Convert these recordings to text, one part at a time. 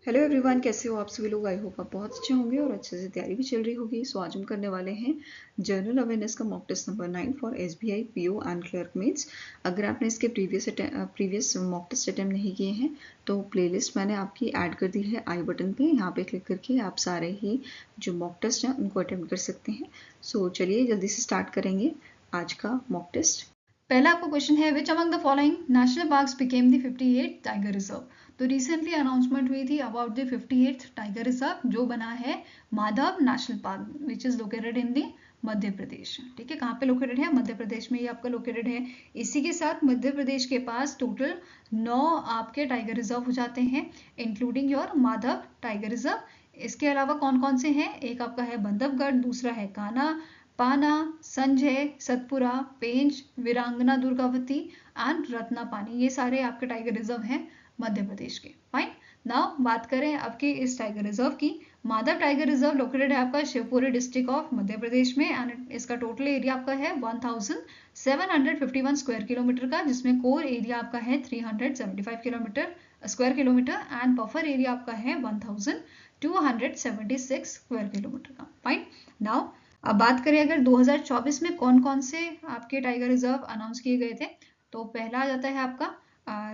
Hello everyone, कैसे हो आप सभी लोग। आई होप आप बहुत अच्छे होंगे और अच्छे से तैयारी भी चल रही होगी। सो आज हम करने वाले हैं जनरल अवेयरनेस का mock test number 9 for SBI PO and clerk mains. अगर आपने इसके प्रीवियस मॉक टेस्ट अटेम्प्ट नहीं किए हैं तो प्लेलिस्ट मैंने आपकी ऐड कर दी है आई बटन पे। यहाँ पे क्लिक करके आप सारे ही जो मॉक टेस्ट हैं उनको अटेम्प्ट कर सकते हैं। सो चलिए जल्दी से स्टार्ट करेंगे आज का मॉक टेस्ट। पहला आपका क्वेश्चन है which among the following national parks became the 58th tiger reserve. तो रिसेंटली अनाउंसमेंट हुई थी about the 58th tiger reserve जो बना है Madhav National Park which is located in the Madhya Pradesh. ठीक है, कहाँ पे लोकेटेड है? मध्य प्रदेश में ही आपका लोकेटेड है। इसी के साथ मध्य प्रदेश के पास टोटल 9 आपके टाइगर रिजर्व हो जाते हैं including your Madhav tiger reserve. इसके अलावा कौन कौन से हैं? एक आपका है बंधवगढ़, दूसरा है कान्हा, पाना, संजय, सतपुरा, पेंच, वीरांगना दुर्गावती एंड रत्नापानी। ये सारे आपके टाइगर रिजर्व हैं मध्य प्रदेश के। फाइन। नाउ बात करें आपके इस टाइगर रिजर्व की। माधव टाइगर रिजर्व लोकेटेड है आपका शिवपुरी डिस्ट्रिक्ट ऑफ मध्य प्रदेश में एंड इसका टोटल एरिया आपका है 1751 स्क्वायर किलोमीटर का, जिसमें कोर एरिया आपका है 375 kilometre square kilometre and buffer area आपका है 1276 स्क्वायर किलोमीटर का। फाइन। नाउ अब बात करें अगर 2024 में कौन कौन से आपके टाइगर रिजर्व अनाउंस किए गए थे, तो पहला आ जाता है आपका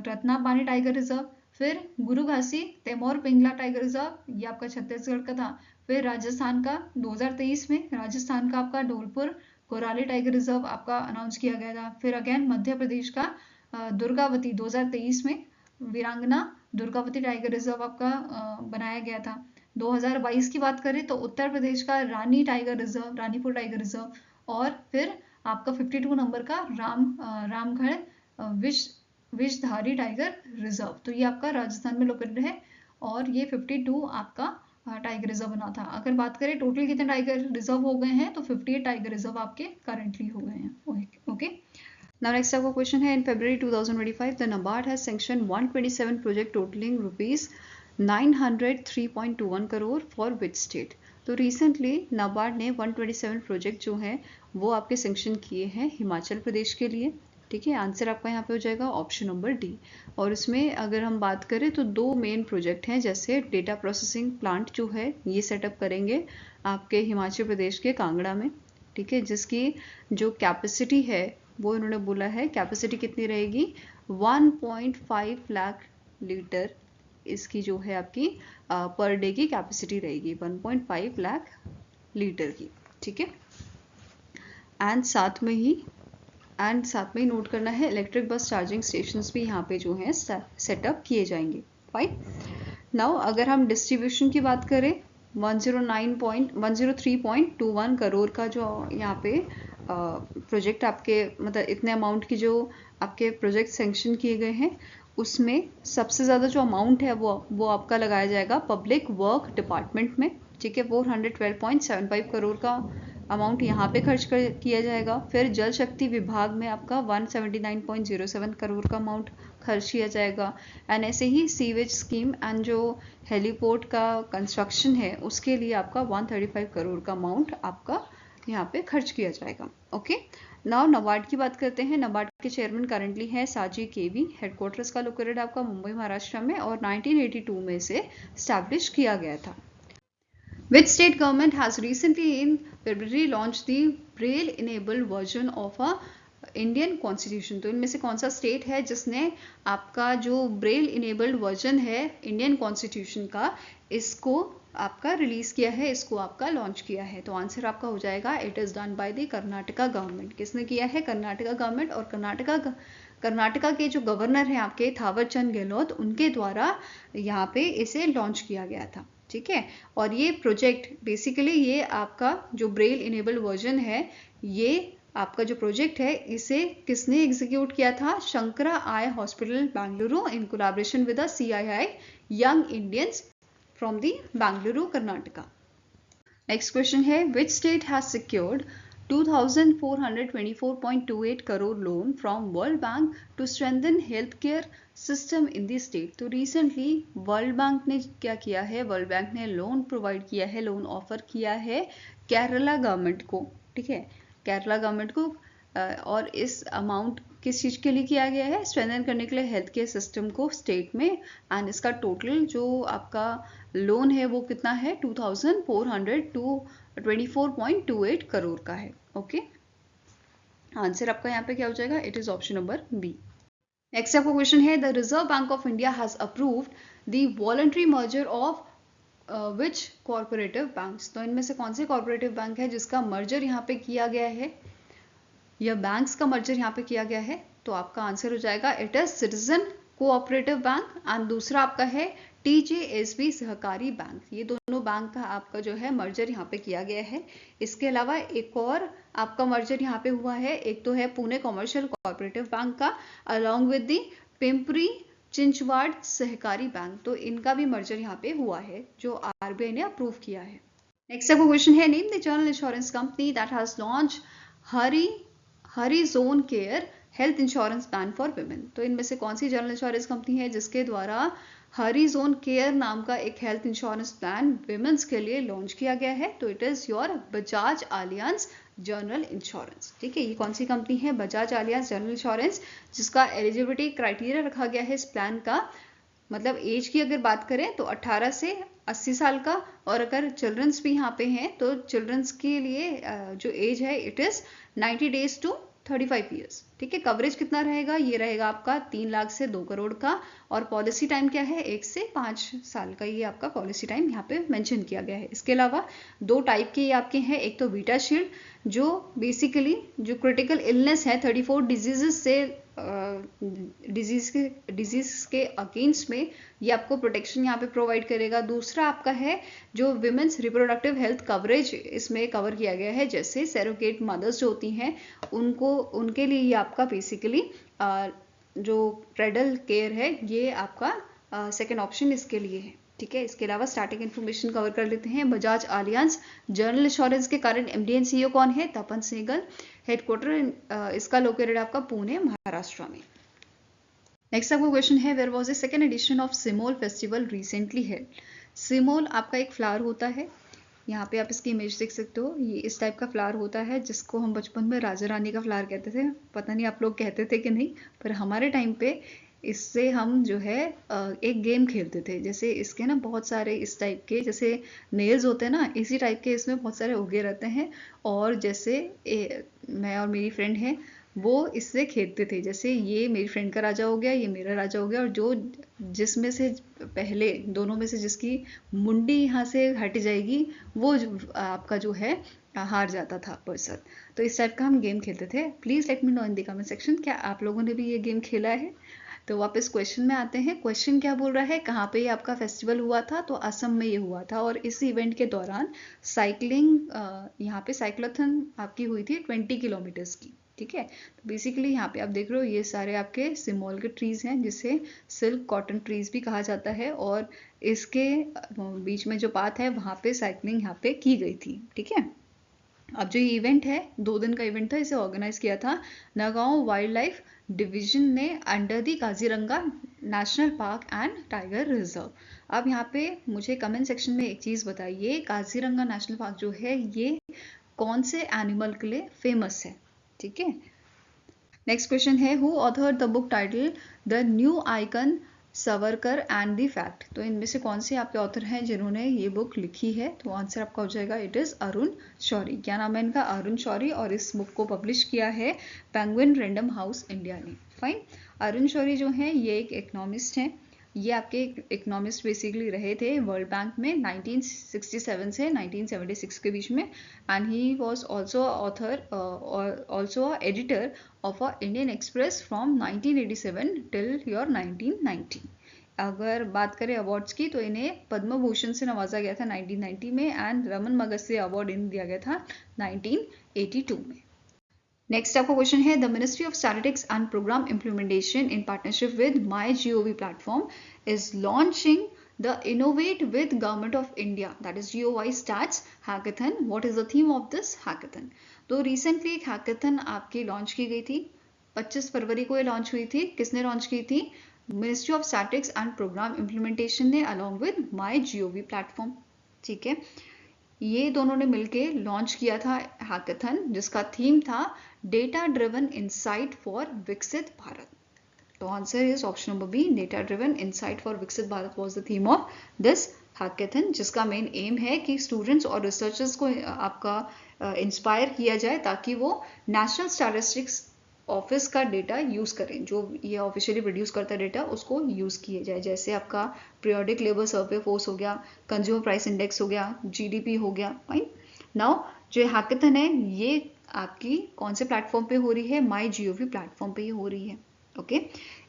रत्नापानी टाइगर रिजर्व, फिर गुरु घासी तैमूर पिंगला टाइगर रिजर्व, ये आपका छत्तीसगढ़ का था। फिर राजस्थान का 2023 में राजस्थान का आपका धौलपुर कोराली टाइगर रिजर्व आपका अनाउंस किया गया था। फिर अगेन मध्य प्रदेश का दुर्गावती 2023 में वीरांगना दुर्गावती टाइगर रिजर्व आपका बनाया गया था। 2022 की बात करें तो उत्तर प्रदेश का Rani tiger reserve, Ranipur tiger reserve, और फिर आपका 52 नंबर का रामगढ़ विषधारी टाइगर रिजर्व। तो ये आपका राजस्थान में लोकेटेड है और ये 52 आपका टाइगर रिजर्व बना था। अगर बात करें टोटल कितने टाइगर रिजर्व हो गए हैं तो 58 टाइगर रिजर्व आपके करंटली हो गए हैं। ओके। Now next आपका क्वेश्चन है, in February 2025 the NABARD has sanctioned 127 project totaling rupees 903.21 crore for which state। तो रिसेंटली नाबार्ड ने 127 प्रोजेक्ट जो हैं वो आपके सेंक्शन किए हैं हिमाचल प्रदेश के लिए। ठीक है, आंसर आपका यहाँ पे हो जाएगा ऑप्शन नंबर डी। और उसमें अगर हम बात करें तो दो मेन प्रोजेक्ट हैं, जैसे डेटा प्रोसेसिंग प्लांट जो है ये सेटअप करेंगे आपके हिमाचल प्रदेश के कांगड़ा में। ठीक है, जिसकी जो कैपेसिटी है वो इन्होंने बोला है कैपेसिटी कितनी रहेगी 1.5 लाख लीटर इसकी जो है आपकी पर डे की कैपेसिटी रहेगी 1.5 लाख लीटर की। ठीक है, एंड साथ में ही नोट करना है इलेक्ट्रिक बस चार्जिंग स्टेशंस भी यहाँ पे जो हैं सेटअप किए जाएंगे। फाइन। नाउ अगर हम डिस्ट्रीब्यूशन की बात करें 103.21 करोड़ का जो यहाँ पे प्रोजेक्ट आपके मतलब इतने अमाउंट की जो आपके प्रोजेक्ट सेंक्शन किए गए हैं उसमें सबसे ज़्यादा जो अमाउंट है वो आपका लगाया जाएगा पब्लिक वर्क डिपार्टमेंट में। ठीक है, 412.75 करोड़ का अमाउंट यहाँ पे खर्च किया जाएगा। फिर जल शक्ति विभाग में आपका 179.07 करोड़ का अमाउंट खर्च किया जाएगा। एंड ऐसे ही सीवेज स्कीम एंड जो हेलीपोर्ट का कंस्ट्रक्शन है उसके लिए आपका 135 करोड़ का अमाउंट आपका यहाँ पे खर्च किया जाएगा। ओके। नाउ नाबार्ड की बात करते हैं। नाबार्ड के चेयरमैन करंटली है साजी केवी। हेडक्वार्टर्स का लोकेटेड आपका मुंबई महाराष्ट्र में और 1982 में से स्टैब्लिश किया गया था। Which state government has recently in February launched the Braille-enabled version of a Indian constitution. तो इनमें से कौन सा स्टेट है जिसने आपका जो ब्रेल इनेबल्ड वर्जन है इंडियन कॉन्स्टिट्यूशन का इसको आपका रिलीज किया है, इसको आपका लॉन्च किया है। तो आंसर आपका हो जाएगा it is done by the Karnataka government. किसने किया है? कर्नाटका गवर्नमेंट। और कर्नाटका के जो गवर्नर हैं आपके थावर चंद गहलोत उनके द्वारा यहाँ पे इसे लॉन्च किया गया था। ठीक है, और ये प्रोजेक्ट बेसिकली ये आपका जो ब्रेल इनेबल्ड वर्जन है ये आपका जो प्रोजेक्ट है इसे किसने एग्जीक्यूट किया था? Shankara Eye Hospital Bengaluru in collaboration with CII Young Indians from the Bengaluru Karnataka. Next question है which state has secured 2424.28 crore loan from World Bank to strengthen health care system in the state. तो रिसेंटली वर्ल्ड बैंक ने क्या किया है? World Bank ने loan provide किया है, loan offer किया है केरला गवर्नमेंट को। ठीक है, केरला गवर्नमेंट को, और इस अमाउंट किस चीज़ के लिए किया गया है? स्ट्रेंथन करने के लिए हेल्थ केयर सिस्टम को स्टेट में। एंड इसका टोटल जो आपका लोन है वो कितना है? 2400 टू 24.28 करोड़ का है। ओके, आंसर आपका यहाँ पे क्या हो जाएगा? It is option number B. Next आपका क्वेश्चन है, the Reserve Bank of India has approved the voluntary merger of which cooperative banks. तो इनमें से कौन से कॉर्पोरेटिव बैंक है जिसका मर्जर यहाँ पे किया गया है, या बैंक्स का मर्जर यहाँ पे किया गया है? तो आपका आंसर हो जाएगा it is citizen cooperative bank, and दूसरा आपका है TJSB सहकारी बैंक। ये दोनों बैंक का आपका जो है मर्जर यहाँ पे किया गया है। इसके अलावा एक और आपका मर्जर यहाँ पे हुआ है, एक तो है पुणे कॉमर्शियल कोऑपरेटिव बैंक का along with the Pimpri Chinchwad सहकारी बैंक। तो इनका भी मर्जर यहाँ पे हुआ है जो RBI ने अप्रूव किया है। नेक्स्ट आपका क्वेश्चन है, name the general insurance company that has launch Horizon care health insurance plan for women. तो इनमें से कौन सी जनरल इंश्योरेंस कंपनी है जिसके द्वारा हरिजोन केयर नाम का एक हेल्थ इंश्योरेंस प्लान विमेन्स के लिए लॉन्च किया गया है? तो it is your Bajaj Allianz General insurance. ठीक है, ये कौन सी कंपनी है? बजाज आलियांज जनरल इंश्योरेंस, जिसका एलिजिबिलिटी क्राइटेरिया रखा गया है इस प्लान का, मतलब एज की अगर बात करें तो 18 से 80 साल का, और अगर चिल्ड्रंस भी यहाँ पे हैं तो चिल्ड्रंस के लिए जो एज है it is 90 days to 35 years. ठीक है, कवरेज कितना रहेगा? ये रहेगा आपका 3 लाख से 2 करोड़ का, और पॉलिसी टाइम क्या है? 1 से 5 साल का ये आपका पॉलिसी टाइम यहाँ पे मेंशन किया गया है। इसके अलावा 2 टाइप के ये आपके हैं, एक तो वीटा शील्ड जो बेसिकली जो क्रिटिकल इलनेस है 34 डिजीजेस से डिजीज के अगेंस्ट में ये आपको प्रोटेक्शन यहाँ पे प्रोवाइड करेगा। दूसरा आपका है जो विमेन्स रिप्रोडक्टिव हेल्थ कवरेज इसमें कवर किया गया है, जैसे सेरोगेट मदर्स जो होती हैं उनके लिए ये आपका बेसिकली जो क्रेडल केयर है ये आपका सेकेंड ऑप्शन इसके लिए है। ठीक है, इसके अलावा स्टार्टिंग इन्फॉर्मेशन कवर कर लेते हैं। बजाज आलियांज जनरल इंश्योरेंस के करंट MD एंड CEO कौन है? तपन सहगल। हेडक्वार्टर इसका लोकेटेड आपका पुणे महाराष्ट्र में। नेक्स्ट आपका क्वेश्चन है, where was the second edition of Simol festival recently held. Simol आपका एक फ्लावर होता है, यहाँ पे आप इसकी इमेज देख सकते हो। ये इस टाइप का फ्लावर होता है जिसको हम बचपन में राजा रानी का फ्लावर कहते थे। पता नहीं आप लोग कहते थे कि नहीं, पर हमारे टाइम पे इससे हम जो है एक गेम खेलते थे। जैसे इसके ना बहुत सारे इस टाइप के जैसे नेल्स होते हैं ना, इसी टाइप के इसमें बहुत सारे उगे रहते हैं, और जैसे मैं और मेरी फ्रेंड है वो इससे खेलते थे। जैसे ये मेरी फ्रेंड का राजा हो गया, ये मेरा राजा हो गया, और जो जिसमें से पहले दोनों में से जिसकी मुंडी यहाँ से हट जाएगी वो आपका जो है हार जाता था पर्सन। तो इस टाइप का हम गेम खेलते थे। Please let me know in the comment section, क्या आप लोगों ने भी ये गेम खेला है? तो वापस क्वेश्चन में आते हैं। क्वेश्चन क्या बोल रहा है, कहाँ पे ये आपका फेस्टिवल हुआ था? तो असम में ये हुआ था, और इस इवेंट के दौरान साइकिलिंग यहाँ पे साइक्लोथन आपकी हुई थी 20 किलोमीटर्स की। ठीक है, तो बेसिकली यहाँ पे आप देख रहे हो ये सारे आपके सिमोल के ट्रीज हैं जिसे सिल्क कॉटन ट्रीज भी कहा जाता है, और इसके बीच में जो पाथ है वहाँ पे साइकिलिंग यहाँ पे की गई थी। ठीक है, अब जो ये इवेंट है 2 दिन का इवेंट था, इसे ऑर्गेनाइज किया था नगांव वाइल्ड लाइफ डिवीजन ने under the Kaziranga national park and tiger reserve. अब यहाँ पे मुझे कमेंट सेक्शन में एक चीज़ बताइए, काजीरंगा नेशनल पार्क जो है ये कौन से एनिमल के लिए फेमस है? ठीक है, नेक्स्ट क्वेश्चन है, who authored the book title the new icon Savarkar and the fact. तो इनमें से कौन से आपके ऑथर हैं जिन्होंने ये बुक लिखी है? तो आंसर आपका हो जाएगा इट इज अरुण शौरी। क्या नाम है इनका? अरुण शौरी, और इस बुक को पब्लिश किया है पेंगुइन रैंडम हाउस इंडिया ने। फाइन, अरुण शौरी जो हैं ये एक इकोनॉमिस्ट हैं। ये आपके इकोनॉमिस्ट बेसिकली रहे थे वर्ल्ड बैंक में 1967 से 1976 के बीच में, and he was also author और also editor of Indian Express from 1987 till your 1990। अगर बात करें अवार्ड्स की तो इन्हें पद्म भूषण से नवाजा गया था 1990 में, एंड रमन मगसेसे अवार्ड इन्हें दिया गया था 1982 में। नेक्स्ट आपका क्वेश्चन है, the ministry of statistics and programme implementation in partnership with MyGov platform is launching the innovate with government of India that is GOI stats hackathon. What is the theme of this hackathon? तो recently एक hackathon आपकी launch की गई थी, 25 फरवरी को ये launch हुई थी। किसने लॉन्च की थी? Ministry of statistics and programme implementation ने अलॉन्ग विद MyGov प्लेटफॉर्म। ठीक है, ये दोनों ने मिलके लॉन्च किया था हैकाथन, जिसका थीम था data driven insight for Viksit Bharat. तो answer is option number B, data driven insight for Viksit Bharat was the theme of this hackathon, जिसका मेन एम है कि स्टूडेंट्स और रिसर्चर्स को आपका इंस्पायर किया जाए ताकि वो नेशनल स्टैटिस्टिक्स ऑफिस का डेटा यूज करें, जो ये ऑफिशियली प्रोड्यूस करता है डेटा, उसको यूज किए जाए। जैसे आपका पीरियोडिक लेबर सर्वे फोर्स हो गया, कंज्यूमर प्राइस इंडेक्स हो गया, जीडीपी हो गया। फाइन। नाउ जो हैकाथन है ये आपकी कौन से प्लेटफॉर्म पे हो रही है? माई जीओवी प्लेटफॉर्म पे ही हो रही है। ओके।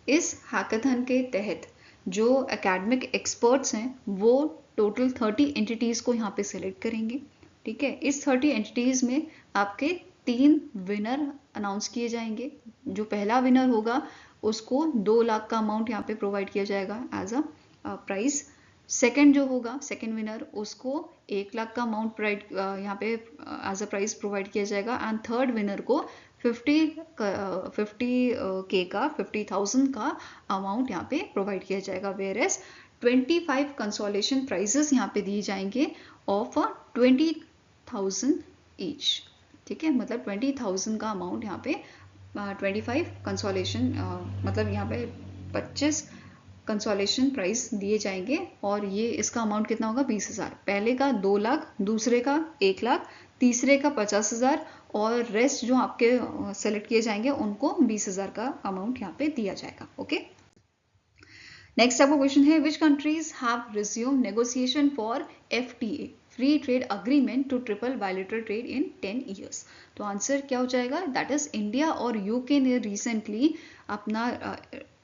इस हैकाथन के तहत जो एकेडमिक एक्सपर्ट्स हैं वो टोटल 30 एंटिटीज को यहाँ पे सिलेक्ट करेंगे। ठीक है। इस 30 एंटिटीज में आपके 3 विनर अनाउंस किए जाएंगे। जो पहला विनर होगा उसको 2 लाख का अमाउंट यहाँ पे प्रोवाइड किया जाएगा एज अ प्राइज। सेकंड जो होगा, सेकंड विनर, उसको 1 लाख का अमाउंट यहाँ पे एज अ प्राइज प्रोवाइड किया जाएगा। एंड थर्ड विनर को 50,000 का अमाउंट यहाँ पे प्रोवाइड किया जाएगा। वेयर एज 25 कंसोलेशन प्राइजेस यहाँ पे दिए जाएंगे ऑफ 20,000 ईच। ठीक है, मतलब 20,000 का अमाउंट यहाँ पे 25 कंसोलेशन मतलब यहाँ पे 25 कंसोलेशन प्राइज दिए जाएंगे। और ये इसका अमाउंट कितना होगा? 20,000। पहले का 2 लाख, दूसरे का 1 लाख, तीसरे का 50,000 और रेस्ट जो आपके सेलेक्ट किए जाएंगे उनको 20,000 का अमाउंट यहाँ पे दिया जाएगा। ओके। नेक्स्ट आपका क्वेश्चन है, which countries have resume negotiation for FTA free trade agreement to triple bilateral trade in 10 years. तो आंसर क्या हो जाएगा? दैट इज इंडिया और यूके ने रिसेंटली अपना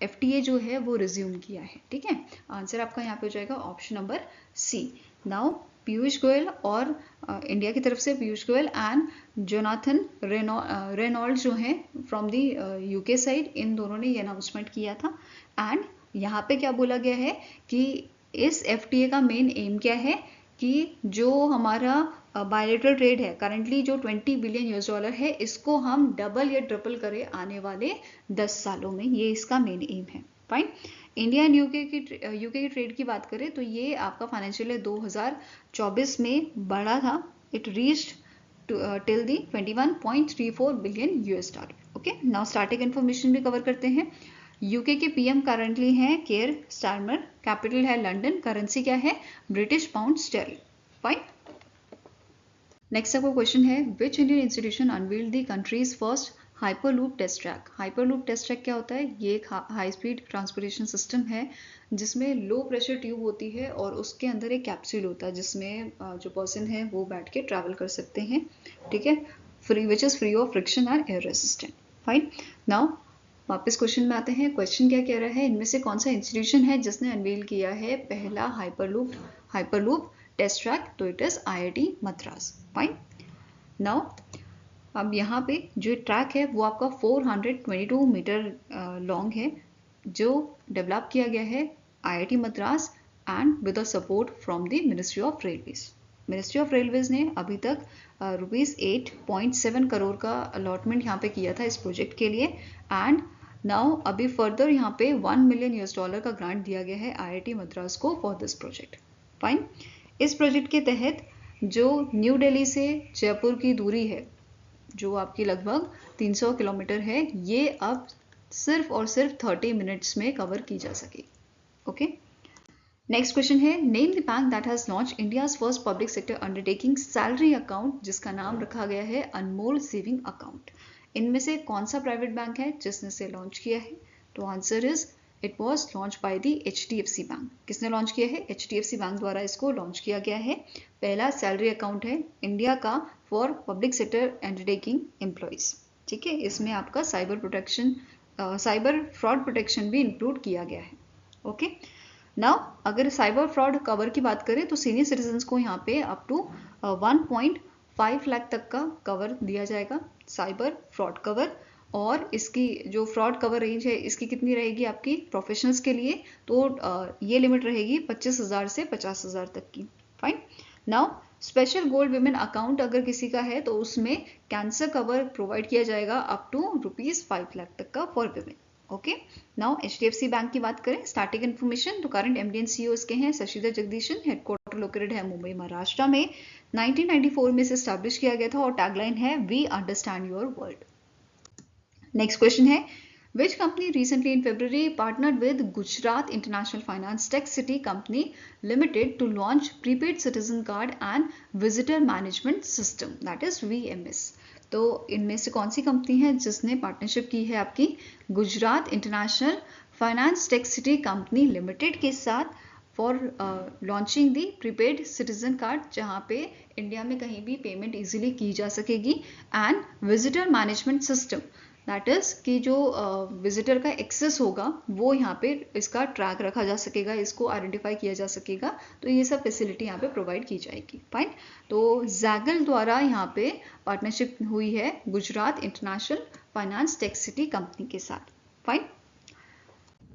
FTA जो है वो रिज्यूम किया है। ठीक है, आंसर आपका यहाँ पे हो जाएगा option number C. Now Piyush Goyal और इंडिया की तरफ से Piyush Goyal and Jonathan Reynold जो हैं फ्रॉम द यूके साइड, इन दोनों ने ये अनाउंसमेंट किया था। एंड यहाँ पे क्या बोला गया है कि इस FTA का मेन एम क्या है कि जो हमारा बायलैटरल ट्रेड है करंटली जो $20 बिलियन है, इसको हम डबल या ट्रिपल करें आने वाले 10 सालों में। ये इसका मेन एम है। फाइन। इंडिया एंड यूके की ट्रेड की बात करें तो ये आपका फाइनेंशियल ईयर 2024 में बढ़ा था। It reached till the $21.34 billion. Okay. Now starting information भी कवर करते हैं। यूके के PM करंटली हैं केयर स्टारमर, कैपिटल है लंदन, करेंसी क्या है? British pound sterling. Fine. Next आपका क्वेश्चन है, which Indian institution unveiled the country's first hyperloop test track. Hyperloop test track क्या होता है? ये एक हाई स्पीड ट्रांसपोर्टेशन सिस्टम है जिसमें लो प्रेशर ट्यूब होती है और उसके अंदर एक कैप्सूल होता है जिसमें जो पर्सन है वो बैठ के ट्रैवल कर सकते हैं। ठीक है, free, which is free of friction and air resistant. Fine. Now वापस क्वेश्चन में आते हैं। क्वेश्चन क्या कह रहा है, इनमें से कौन सा इंस्टीट्यूशन है जिसने अनवील किया है पहला हाइपरलूप टेस्ट ट्रैक? तो it is IIT Madras. Fine. Now अब यहाँ पे जो ट्रैक है वो आपका 422 मीटर लॉन्ग है, जो डेवलप किया गया है IIT Madras and with support from the ministry of railways. Ministry of railways ने अभी तक ₹8.7 करोड़ का अलॉटमेंट यहाँ पे किया था इस प्रोजेक्ट के लिए। एंड नाउ अभी फर्दर यहाँ पे $1 मिलियन का ग्रांट दिया गया है IIT मद्रास को फॉर दिस प्रोजेक्ट। फाइन। इस प्रोजेक्ट के तहत जो न्यू दिल्ली से जयपुर की दूरी है जो आपकी लगभग 300 किलोमीटर है, ये अब सिर्फ और सिर्फ 30 मिनट्स में कवर की जा सकेगी। ओके। नेक्स्ट क्वेश्चन है, name the bank that has launch India's first public sector undertaking salary account, जिसका नाम रखा गया है अनमोल सेविंग अकाउंट। इनमें से कौन सा प्राइवेट बैंक है जिसने इसे लॉन्च किया है? तो answer is it was launch by the HDFC bank. किसने लॉन्च किया है? HDFC बैंक द्वारा इसको लॉन्च किया गया है। पहला सैलरी अकाउंट है इंडिया का for public sector undertaking employees. ठीक है, इसमें आपका साइबर फ्रॉड प्रोटेक्शन भी इंक्लूड किया गया है। ओके। नाउ अगर साइबर फ्रॉड कवर की बात करें तो सीनियर सिटीजन्स को यहाँ पे अप टू 1.5 लाख तक का कवर दिया जाएगा, साइबर फ्रॉड कवर। और इसकी जो फ्रॉड कवर रेंज है इसकी कितनी रहेगी आपकी प्रोफेशनल्स के लिए? तो ये लिमिट रहेगी 25,000 से 50,000 तक की। Fine. Now special gold women account अगर किसी का है तो उसमें कैंसर कवर प्रोवाइड किया जाएगा अप टू ₹5 लाख तक का for women. Okay. Now HDFC bank की बात करें, स्टार्टिंग इन्फॉर्मेशन, तो करंट MD and CEO इसके हैं शशिधर जगदीशन, हेडक्वार्टर लोकेटेड है मुंबई महाराष्ट्र में। 1994 में इसे स्टैब्लिश किया गया था और टैगलाइन है we understand your world. Next question है which company recently in February partnered with Gujarat International Finance Tech City Company Limited to launch prepaid citizen card and visitor management system, that is VMS। तो इनमें से कौन सी company है जिसने partnership की है आपकी Gujarat international finance tech city company limited के साथ for launching the prepaid citizen card, जहाँ पे इंडिया में कहीं भी पेमेंट इजीली की जा सकेगी, and visitor management system, that is कि जो विजिटर का एक्सेस होगा वो यहाँ पे इसका ट्रैक रखा जा सकेगा, इसको आइडेंटिफाई किया जा सकेगा, तो ये सब फैसिलिटी यहाँ पे प्रोवाइड की जाएगी। फाइन, तो जैगल द्वारा यहाँ पे पार्टनरशिप हुई है Gujarat international finance tech city company के साथ। फाइन,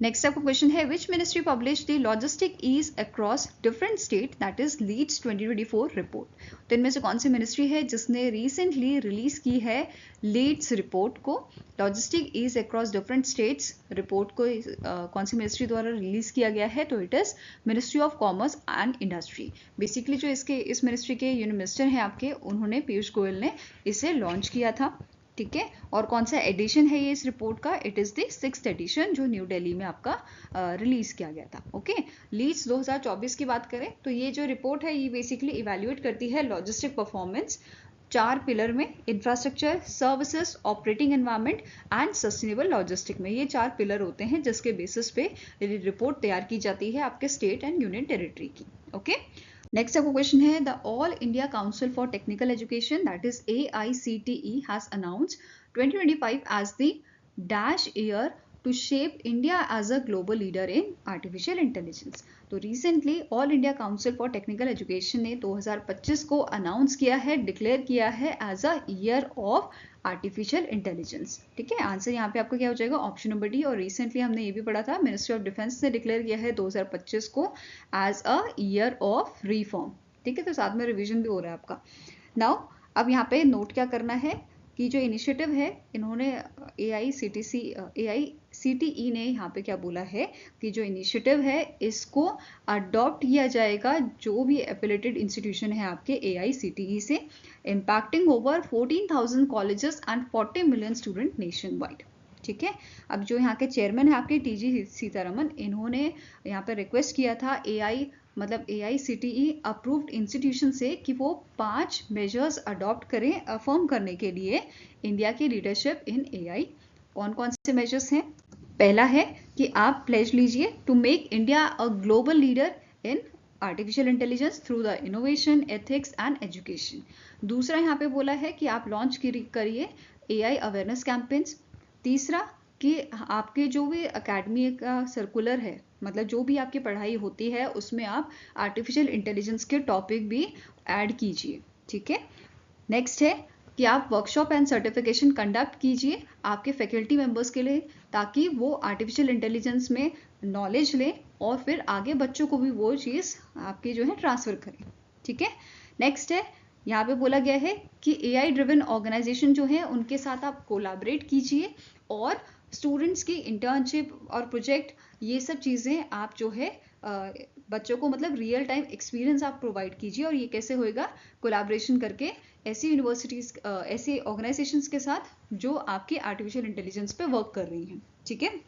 नेक्स्ट आपका क्वेश्चन है which ministry publish the logistic ease across different state, that is leads 2024 report. तो इनमें से कौन सी मिनिस्ट्री है जिसने रिसेंटली रिलीज की है लीड्स रिपोर्ट को, logistic ease across different states report को कौन सी मिनिस्ट्री द्वारा रिलीज किया गया है? तो it is ministry of commerce and industry. Basically जो इस मिनिस्ट्री के मिनिस्टर हैं आपके, उन्होंने पीयूष गोयल ने इसे लॉन्च किया था। ठीक है, और कौन सा एडिशन है ये इस रिपोर्ट का? It is the 6th edition जो न्यू दिल्ली में आपका रिलीज किया गया था। ओके, लीड्स 2024 की बात करें तो ये जो रिपोर्ट है ये बेसिकली इवेल्युएट करती है लॉजिस्टिक परफॉर्मेंस 4 पिलर में, infrastructure, services, operating environment and sustainable logistic में। ये 4 पिलर होते हैं जिसके बेसिस पे रिपोर्ट तैयार की जाती है आपके स्टेट एंड यूनियन टेरिटरी की। ओके, नेक्स्ट आपको क्वेश्चन है the All India Council for Technical Education, that is AICTE has announced 2025 as the dash year to shape India as a global leader in artificial intelligence. तो recently All India Council for Technical Education ने 2025 को announce किया है, declare किया है as a year of artificial intelligence. ठीक है, answer यहाँ पे आपका क्या हो जाएगा? Option number D. और रिसेंटली हमने ये भी पढ़ा था मिनिस्ट्री ऑफ डिफेंस ने डिक्लेयर किया है 2025 को as a year of reform. ठीक है, तो साथ में रिवीजन भी हो रहा है आपका। नाउ अब यहाँ पे नोट क्या करना है कि जो इनिशिएटिव है इन्होंने AICTE ने यहाँ पे क्या बोला है कि जो इनिशिएटिव है इसको अडॉप्ट किया जाएगा जो भी एफिलिएटेड इंस्टीट्यूशन है आपके AICTE से, impacting over 14,000 colleges and 40 million student nation wide. ठीक है, अब जो यहाँ के चेयरमैन है आपके TG सीतारमन, इन्होंने यहाँ पे रिक्वेस्ट किया था AICTE अप्रूव्ड इंस्टीट्यूशन से कि वो 5 मेजर्स अडॉप्ट करें अफर्म करने के लिए इंडिया की लीडरशिप इन AI। कौन कौन से मेजर्स हैं? पहला है कि आप प्लेज लीजिए to make India a global leader in artificial intelligence through the innovation, ethics and education. दूसरा यहाँ पे बोला है कि आप लॉन्च करिए AI अवेयरनेस कैंपेन्स। तीसरा कि आपके जो भी अकेडमी का सर्कुलर है, मतलब जो भी आपकी पढ़ाई होती है उसमें आप आर्टिफिशियल इंटेलिजेंस के टॉपिक भी ऐड कीजिए। ठीक है, नेक्स्ट है कि आप वर्कशॉप एंड सर्टिफिकेशन कंडक्ट कीजिए आपके फैकल्टी मेंबर्स के लिए, ताकि वो आर्टिफिशियल इंटेलिजेंस में नॉलेज लें और फिर आगे बच्चों को भी वो चीज़ आपकी जो है ट्रांसफ़र करें। ठीक है, नेक्स्ट है यहाँ पे बोला गया है कि AI ड्रिवन ऑर्गेनाइजेशन जो है उनके साथ आप कोलैबोरेट कीजिए और स्टूडेंट्स की इंटर्नशिप और प्रोजेक्ट, ये सब चीज़ें आप जो है बच्चों को मतलब रियल टाइम एक्सपीरियंस आप प्रोवाइड कीजिए। और ये कैसे होएगा? कोलैबोरेशन करके ऐसी यूनिवर्सिटीज़, ऐसे ऑर्गेनाइजेशंस के साथ जो आपकी आर्टिफिशियल इंटेलिजेंस पे वर्क कर रही हैं। ठीक है,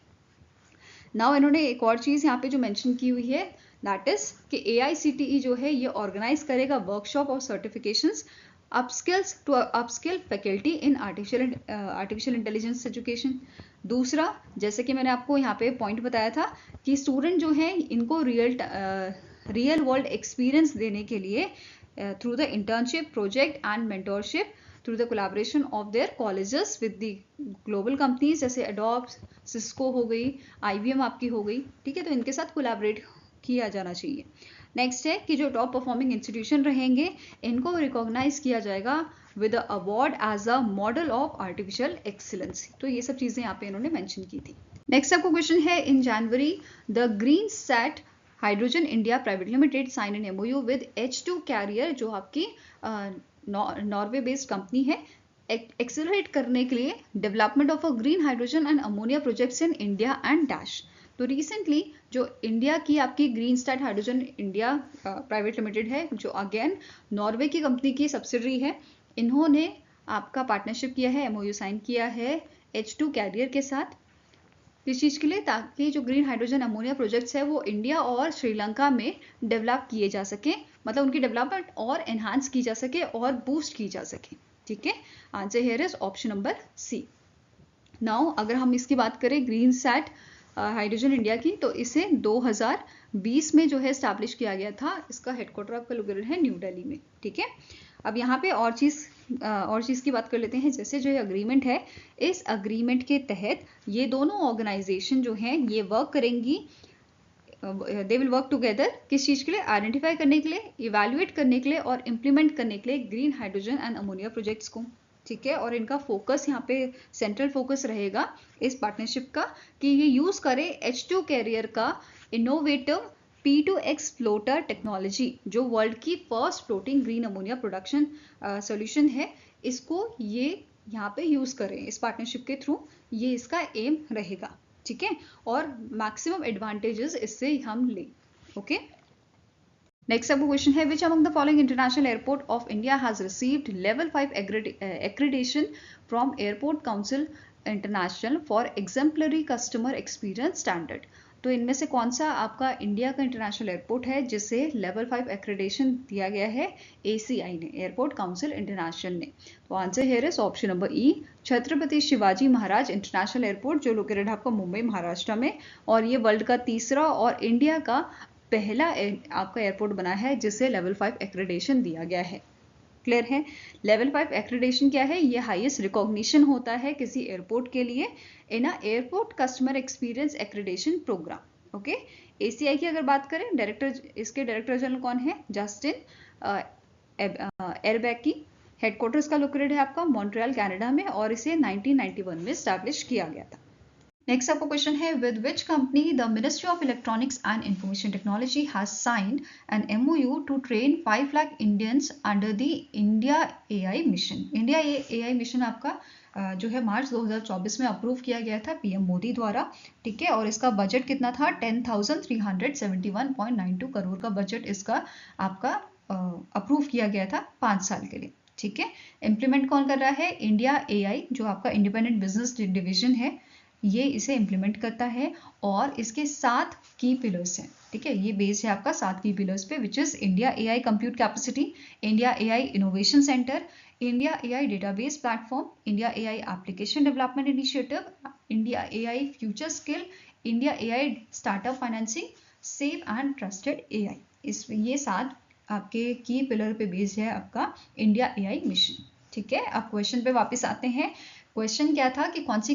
नाउ इन्होंने एक और चीज़ यहाँ पे जो मेंशन की हुई है, दैट इज कि AICTE जो है ये ऑर्गेनाइज करेगा वर्कशॉप और certifications upskills to upskill faculty in artificial intelligence education. दूसरा, जैसे कि मैंने आपको यहाँ पे पॉइंट बताया था कि स्टूडेंट जो है इनको रियल वर्ल्ड एक्सपीरियंस देने के लिए through the internship, project and mentorship through the collaboration of their colleges with the global companies जैसे एडोब, सिस्को हो गई, IBM आपकी हो गई। ठीक है, तो इनके साथ कोलैबोरेट किया जाना चाहिए। नेक्स्ट है कि जो टॉप परफॉर्मिंग इंस्टीट्यूशन रहेंगे इनको रिकॉग्नाइज किया जाएगा with award as a model of artificial excellence. तो ये सब चीज़ें यहाँ पे इन्होंने मेंशन की थी। नेक्स्ट आपको क्वेश्चन है in January the green set hydrogen India private limited sign an MOU with H2 carrier जो आपकी नॉर्वे बेस्ड कंपनी है, एक्सेलरेट करने के लिए development of a green hydrogen and ammonia projects in India and dash. तो recently जो India की आपकी green start hydrogen India private limited है, जो अगेन नॉर्वे की कंपनी की सब्सिडरी है, इन्होंने आपका पार्टनरशिप किया है, एमओयू साइन किया है H2 कैरियर के साथ। इस चीज़ के लिए ताकि जो ग्रीन हाइड्रोजन अमोनिया प्रोजेक्ट्स है वो इंडिया और श्रीलंका में डेवलप किए जा सके, मतलब उनकी डेवलपमेंट और एनहांस की जा सके और बूस्ट की जा सके। ठीक है, answer here is option number C. Now अगर हम इसकी बात करें ग्रीन सैट हाइड्रोजन इंडिया की, तो इसे 2020 में जो है स्टैब्लिश किया गया था। इसका हेडक्वार्टर आपका लोकेटेड है न्यू दिल्ली में। ठीक है, अब यहाँ पे और चीज़ की बात कर लेते हैं। जैसे जो ये अग्रीमेंट है, इस अग्रीमेंट के तहत ये दोनों ऑर्गेनाइजेशन जो हैं ये वर्क करेंगी, दे विल वर्क टुगेदर किस चीज़ के लिए? आइडेंटिफाई करने के लिए, इवैल्यूएट करने के लिए और इम्प्लीमेंट करने के लिए green hydrogen and ammonia projects को। ठीक है, और इनका फोकस यहाँ पे सेंट्रल फोकस रहेगा इस पार्टनरशिप का कि ये यूज़ करे H2 कैरियर का इनोवेटिव P2X फ्लोटर टेक्नोलॉजी, जो वर्ल्ड की first floating green ammonia production solution है, इसको ये यहाँ पे यूज़ करें इस पार्टनरशिप के थ्रू। ये इसका एम रहेगा। ठीक है, और मैक्सिमम एडवांटेजेस इससे हम लें। ओके, नेक्स्ट आपका क्वेश्चन है, which among the following international airport of India has received level 5 accreditation from airport council international for exemplary customer experience standard. तो इनमें से कौन सा आपका इंडिया का इंटरनेशनल एयरपोर्ट है जिसे लेवल 5 एक्रेडिटेशन दिया गया है ACI ने, एयरपोर्ट काउंसिल इंटरनेशनल ने? तो answer here is option number E, Chhatrapati Shivaji Maharaj international airport, जो लोकेटेड है आपका मुंबई महाराष्ट्र में, और ये वर्ल्ड का तीसरा और इंडिया का पहला आपका एयरपोर्ट बना है जिसे लेवल 5 एक्रेडिटेशन दिया गया है। क्लियर है? लेवल 5 एक्रेडिटेशन क्या है? ये हाईएस्ट रिकॉग्निशन होता है किसी एयरपोर्ट के लिए in a airport customer experience accreditation program. Okay, ACI की अगर बात करें, इसके डायरेक्टर जनरल कौन है? जस्टिन एरबैकी। हेडक्वार्टर्स का लोकेटेड है आपका मॉन्ट्रियल कनाडा में, और इसे 1991 में स्टैब्लिश किया गया था। नेक्स्ट आपका क्वेश्चन है, with which company the ministry of electronics and information technology has signed an MOU to train 5 lakh Indians under the India AI mission. India AI mission आपका जो है मार्च 2024 में अप्रूव किया गया था PM मोदी द्वारा। ठीक है, और इसका बजट कितना था? 10,371.92 करोड़ का बजट इसका आपका अप्रूव किया गया था 5 साल के लिए। ठीक है, इम्प्लीमेंट कौन कर रहा है? इंडिया AI, जो आपका इंडिपेंडेंट बिजनेस डिवीजन है, ये इसे इम्प्लीमेंट करता है, और इसके 7 की पिलर्स हैं। ठीक है, ये बेस्ड है आपका 7 की पिलर्स पे, which is India AI compute capacity, India AI innovation centre, India AI database platform, India AI application development initiative, India AI future skill, India AI startup financing, safe and trusted AI। ये 7 आपके की pillar पे based है आपका India AI mission. ठीक है, अब question पे वापस आते हैं। क्वेश्चन क्या था कि कौन सी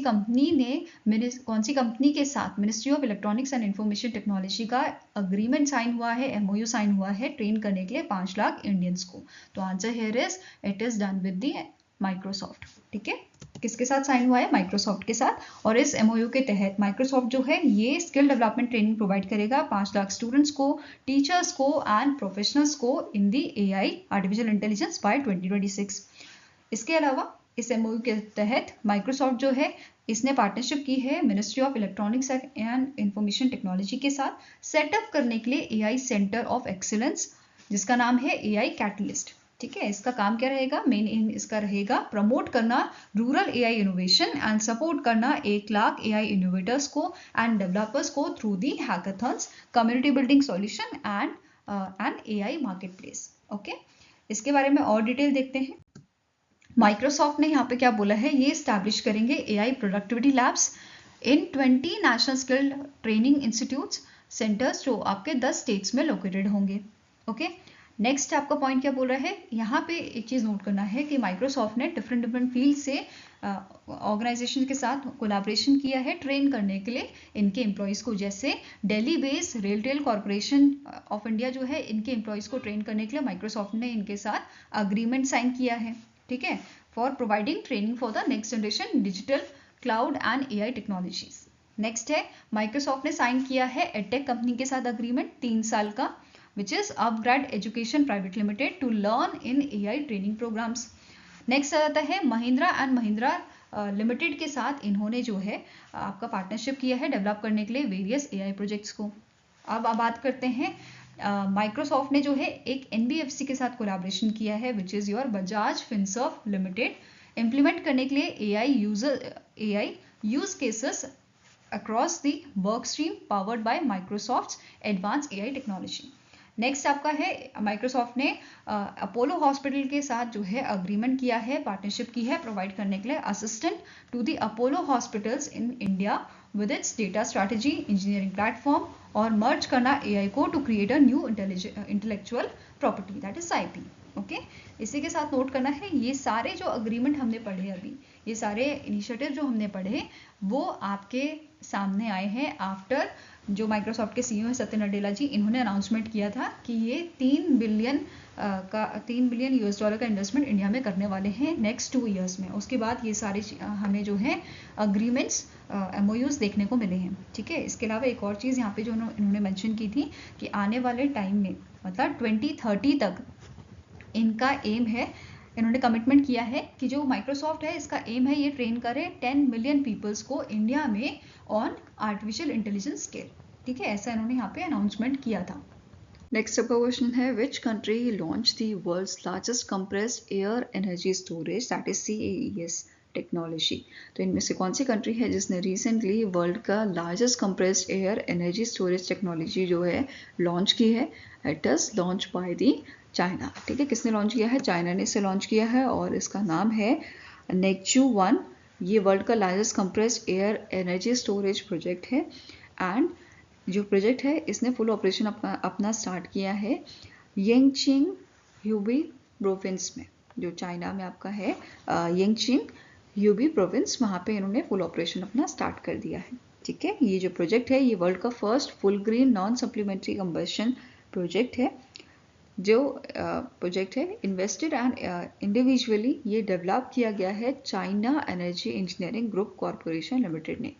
कंपनी के साथ ministry of electronics and information technology का अग्रीमेंट साइन हुआ है, MOU साइन हुआ है ट्रेन करने के लिए 5 लाख इंडियंस को? तो answer here is it is done with the Microsoft. ठीक है, किसके साथ साइन हुआ है? माइक्रोसॉफ्ट के साथ। और इस MOU के तहत माइक्रोसॉफ्ट जो है ये स्किल डेवलपमेंट ट्रेनिंग प्रोवाइड करेगा 5 लाख स्टूडेंट्स को, टीचर्स को एंड प्रोफेशनल्स को इन दी AI आर्टिफिशियल इंटेलिजेंस बाय 2026। इसके अलावा इस MOU के तहत माइक्रोसॉफ्ट जो है इसने पार्टनरशिप की है ministry of electronics and information technology के साथ सेटअप करने के लिए AI सेंटर ऑफ एक्सीलेंस, जिसका नाम है AI कैटलिस्ट। ठीक है, इसका काम क्या रहेगा? मेन एम इसका रहेगा प्रमोट करना rural AI innovation and support करना 1 लाख AI इनोवेटर्स को एंड डेवलपर्स को through the hackathons, community building solution and AI market place. Okay, इसके बारे में और डिटेल देखते हैं। माइक्रोसॉफ्ट ने यहाँ पे क्या बोला है? ये स्टैब्लिश करेंगे AI प्रोडक्टिविटी लैब्स इन 20 national skill training institutes centres, जो आपके 10 स्टेट्स में लोकेटेड होंगे। ओके, नेक्स्ट आपका पॉइंट क्या बोल रहा है? यहाँ पे एक चीज़ नोट करना है कि माइक्रोसॉफ्ट ने डिफरेंट फील्ड से ऑर्गेनाइजेशन के साथ कोलैबोरेशन किया है ट्रेन करने के लिए इनके एम्प्लॉयज़ को। जैसे Delhi based RailTel corporation of India जो है, इनके एम्प्लॉयज़ को ट्रेन करने के लिए माइक्रोसॉफ्ट ने इनके साथ अग्रीमेंट साइन किया है। ठीक है, for providing training for the next generation digital cloud and AI technologies. Next है माइक्रोसॉफ्ट ने साइन किया है एडटेक कंपनी के साथ अग्रीमेंट 3 साल का, which is upgrade education private limited to learn in AI training programs. Next आ जाता है महिंद्रा एंड महिंद्रा लिमिटेड के साथ इन्होंने जो है आपका पार्टनरशिप किया है डेवलप करने के लिए वेरियस AI प्रोजेक्ट्स को। अब बात करते हैं माइक्रोसॉफ्ट ने जो है एक NBFC के साथ कोलैबोरेशन किया है which is your Bajaj Finserv limited, implement करने के लिए AI use cases across the work stream powered by Microsoft's advanced AI technology। Next आपका है माइक्रोसॉफ्ट ने अपोलो हॉस्पिटल के साथ जो है अग्रीमेंट किया है, पार्टनरशिप की है प्रोवाइड करने के लिए assistant to the Apollo hospitals in India with its data strategy engineering platform और मर्ज करना AI को to create a new intellectual property that is IP। Okay, इसी के साथ नोट करना है ये सारे जो अग्रीमेंट हमने पढ़े अभी, ये सारे इनिशिएटिव जो हमने पढ़े वो आपके सामने आए हैं आफ्टर जो माइक्रोसॉफ्ट के CEO हैं सत्य नडेला जी, इन्होंने अनाउंसमेंट किया था कि ये $3 बिलियन US का इन्वेस्टमेंट इंडिया में करने वाले हैं नेक्स्ट 2 ईयर्स में। उसके बाद ये सारे हमें जो है अग्रीमेंट्स MOUs देखने को मिले हैं। ठीक है, इसके अलावा एक और चीज़ यहाँ पे जो इन्होंने मेंशन की थी कि आने वाले टाइम में मतलब 2030 तक इनका एम है, इन्होंने कमिटमेंट किया है कि जो माइक्रोसॉफ्ट है इसका एम है ये ट्रेन करे 10 मिलियन पीपल्स को इंडिया में ऑन आर्टिफिशियल इंटेलिजेंस स्केल। ठीक है, ऐसा इन्होंने यहाँ पे अनाउंसमेंट किया था। नेक्स्ट आपका क्वेश्चन है which country launch the world's largest compressed air energy storage that is CAES technology. तो इनमें से कौन सी कंट्री है जिसने रिसेंटली वर्ल्ड का largest compressed air energy storage technology जो है लॉन्च की है? It is launch by the China. ठीक है, किसने लॉन्च किया है? चाइना ने इसे लॉन्च किया है और इसका नाम है नेक्चू 1। ये वर्ल्ड का largest compressed air energy storage project है एंड जो प्रोजेक्ट है इसने फुल ऑपरेशन अपना स्टार्ट किया है यंगचिंग ह्यूबी प्रोविंस में, जो चाइना में आपका है यंगचिंग ह्यूबी प्रोविंस, वहाँ पे इन्होंने फुल ऑपरेशन अपना स्टार्ट कर दिया है। ठीक है, ये जो प्रोजेक्ट है ये वर्ल्ड का first full green non supplementary combustion project है। जो प्रोजेक्ट है इन्वेस्टेड एंड इंडिविजुअली ये डेवलप किया गया है China energy engineering group corporation limited ने,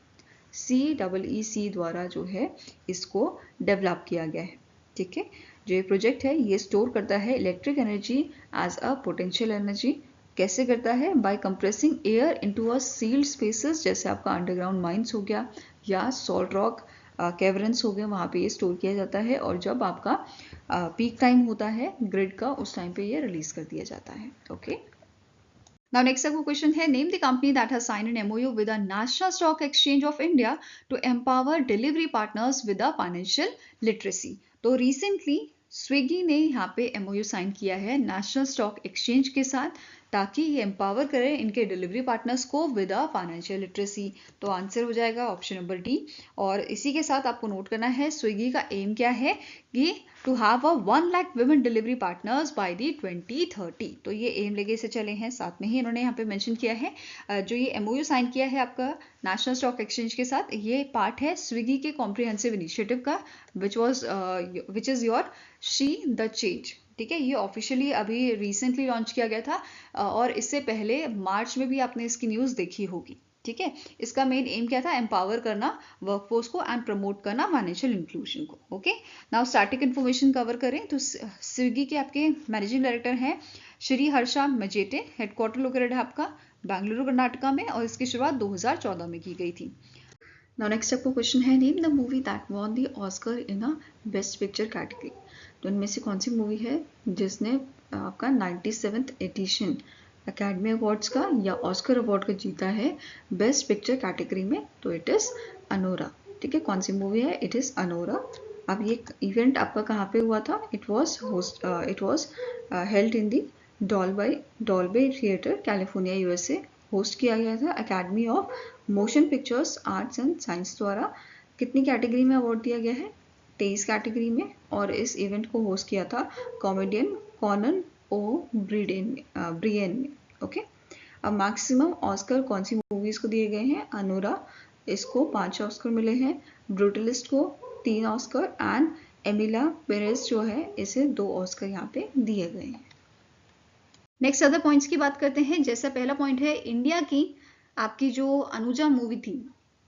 CEEC द्वारा जो है इसको डेवलप किया गया है। ठीक है, जो ये प्रोजेक्ट है ये स्टोर करता है electric energy as a potential energy. कैसे करता है? By compressing air into a sealed spaces, जैसे आपका अंडरग्राउंड माइंस हो गया या सॉल्ट रॉक कैवर्न्स हो गए, वहाँ पे ये स्टोर किया जाता है और जब आपका पीक टाइम होता है ग्रिड का उस टाइम पे ये रिलीज कर दिया जाता है। Okay, Now next up question है name the company that has signed an MOU with the National Stock Exchange of India to empower delivery partners with the financial literacy। तो recently स्विगी ने यहाँ पे MOU sign किया है national stock exchange के साथ ताकि ये एम्पावर करें इनके डिलीवरी पार्टनर्स को विद अ फाइनेंशियल लिटरेसी। तो आंसर हो जाएगा ऑप्शन नंबर डी। और इसी के साथ आपको नोट करना है स्विगी का एम क्या है कि to have a 1 lakh women delivery partners by the 2030। तो ये एम लेके इसे चले हैं। साथ में ही इन्होंने यहाँ पे मेंशन किया है जो ये MOU साइन किया है आपका नेशनल स्टॉक एक्सचेंज के साथ, ये पार्ट है स्विगी के कॉम्प्रिहेंसिव इनिशिएटिव का which is your she the change. ठीक है, ये ऑफिशियली अभी रिसेंटली लॉन्च किया गया था और इससे पहले मार्च में भी आपने इसकी न्यूज़ देखी होगी। ठीक है, इसका मेन एम क्या था? एम्पावर करना वर्कफोर्स को एंड प्रमोट करना फाइनेंशियल इंक्लूजन को। Okay, now static information cover करें तो स्विगी के आपके मैनेजिंग डायरेक्टर हैं श्री हर्षा मजेटे, हेडक्वार्टर लोकेटेड है आपका बेंगलुरु कर्नाटका में और इसकी शुरुआत 2014 में की गई थी। Now next आपको क्वेश्चन है name the movie that won the Oscar in a best picture category. तो इनमें से कौन सी मूवी है जिसने आपका 97th एडिशन अकेडमी अवार्ड्स का या ऑस्कर अवार्ड का जीता है बेस्ट पिक्चर कैटेगरी में? तो इट इज़ अनोरा। ठीक है, कौन सी मूवी है? It is Anora. अब ये इवेंट आपका कहाँ पे हुआ था? It was held in the Dolby Theatre California USA। Host किया गया था Academy of Motion Pictures Arts and Science द्वारा। कितनी कैटेगरी में अवार्ड दिया गया है? 23 कैटेगरी में। और इस इवेंट को होस्ट किया था कॉमेडियन कॉनन ओ ब्रियन ने। ओके, अब मैक्सिमम ऑस्कर कौन सी मूवीज को दिए गए हैं? अनोरा, इसको 5 ऑस्कर मिले हैं, ब्रूटलिस्ट को 3 ऑस्कर एंड एमिला पेरेस जो है इसे 2 ऑस्कर यहाँ पे दिए गए हैं। नेक्स्ट अदर पॉइंट्स की बात करते हैं। जैसा पहला पॉइंट है इंडिया की आपकी जो अनुजा मूवी थी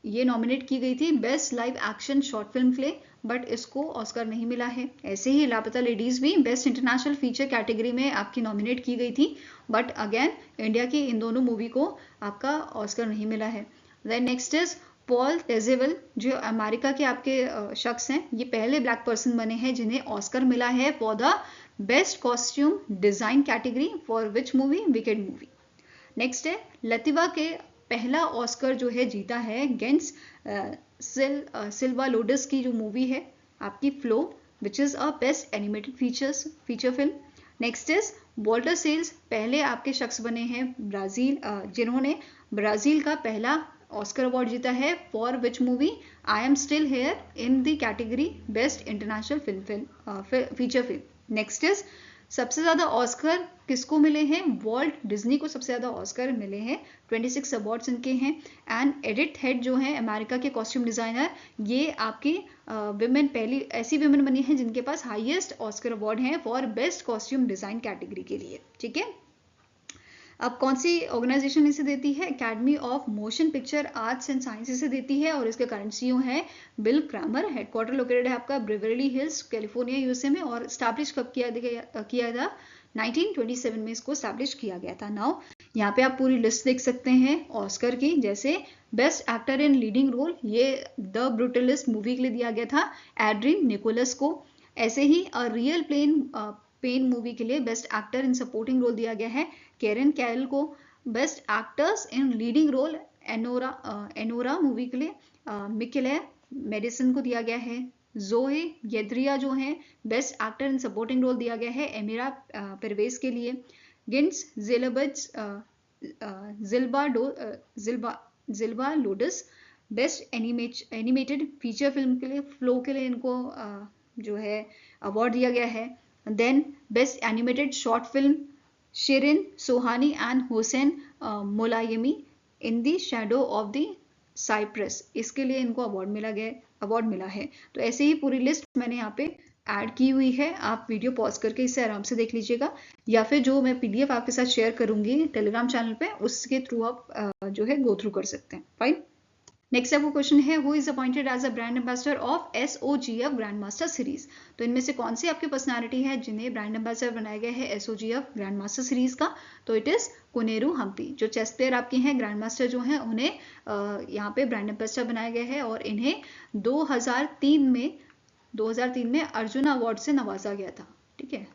ये नॉमिनेट की गई थी best live action short film के लिए बट इसको ऑस्कर नहीं मिला है। ऐसे ही लापता लेडीज भी बेस्ट इंटरनेशनल फीचर कैटेगरी में आपकी नॉमिनेट की गई थी, बट अगेन इंडिया की इन दोनों मूवी को आपका ऑस्कर नहीं मिला है। देन नेक्स्ट इज पॉल टेजेबल, जो अमेरिका के आपके शख्स हैं, ये पहले ब्लैक पर्सन बने हैं जिन्हें ऑस्कर मिला है for the best costume design category for which movie, wicked movie. Next है लतिवा के पहला ऑस्कर जो है जीता है गेंस सिल्वा लोडस की जो मूवी है आपकी Flow, which is a best animated feature film. Next is Walter Salles, पहले आपके शख्स बने हैं ब्राजील जिन्होंने ब्राजील का पहला ऑस्कर अवार्ड जीता है for which movie, I am still here in the category best international feature film. Next is सबसे ज्यादा ऑस्कर किसको मिले हैं, वॉल्ट डिज्नी को सबसे ज्यादा ऑस्कर मिले हैं, 26 अवार्ड्स इनके हैं। एंड एडिथ हेड जो है अमेरिका के कॉस्ट्यूम डिजाइनर, ये आपकी विमेन पहली ऐसी विमेन बनी है जिनके पास हाईएस्ट ऑस्कर अवार्ड है for best costume design category के लिए। ठीक है, अब कौन सी ऑर्गेनाइजेशन इसे देती है, academy of motion picture arts and science इसे देती है, और इसके करंट सीईओ है बिल क्रैमर। हेडक्वार्टर लोकेटेड है आपका बेवर्ली हिल्स कैलिफोर्निया यूएसए में, और स्टैब्लिश कब किया था 1927 में इसको स्टैब्लिश किया गया था। नाउ यहाँ पे आप पूरी लिस्ट देख सकते हैं ऑस्कर की, जैसे best actor in leading role ये द ब्रूटलिस्ट मूवी के लिए दिया गया था एड्रिन निकोलस को। ऐसे ही अ रियल पेन मूवी के लिए best actor in supporting role दिया गया है केरन कैरल को। Best actors in leading role Anora movie के लिए मिकेले मेडिसन को दिया गया है। जोए येद्रिया जो है best actor in supporting role दिया गया है एमिरा परवेज के लिए। Gints Zilbalodis best animated feature film के लिए फ्लो के लिए इनको जो है अवार्ड दिया गया है। Then best animated short film Shirin Sohani and Hossein Molayemi in the shadow of the cypress, इसके लिए इनको अवार्ड मिला है। तो ऐसे ही पूरी लिस्ट मैंने यहाँ पे ऐड की हुई है, आप वीडियो पॉज करके इसे आराम से देख लीजिएगा, या फिर जो मैं पीडीएफ आपके साथ शेयर करूंगी टेलीग्राम चैनल पे उसके थ्रू आप जो है गो थ्रू कर सकते हैं। फाइन, नेक्स्ट आपको क्वेश्चन है who is appointed as a brand ambassador of SOGF grand master series. तो इनमें से कौन सी आपकी पर्सनालिटी है जिन्हें ब्रांड एम्बेसडर बनाया गया है SOGF ग्रैंड मास्टर सीरीज का, तो इट इज कोनेरू हम्पी। जो चेस प्लेयर आपके हैं ग्रैंड मास्टर जो हैं उन्हें यहाँ पे ब्रांड एम्बेसडर बनाया गया है, और इन्हें 2003 में अर्जुना अवार्ड से नवाजा गया था। ठीक है,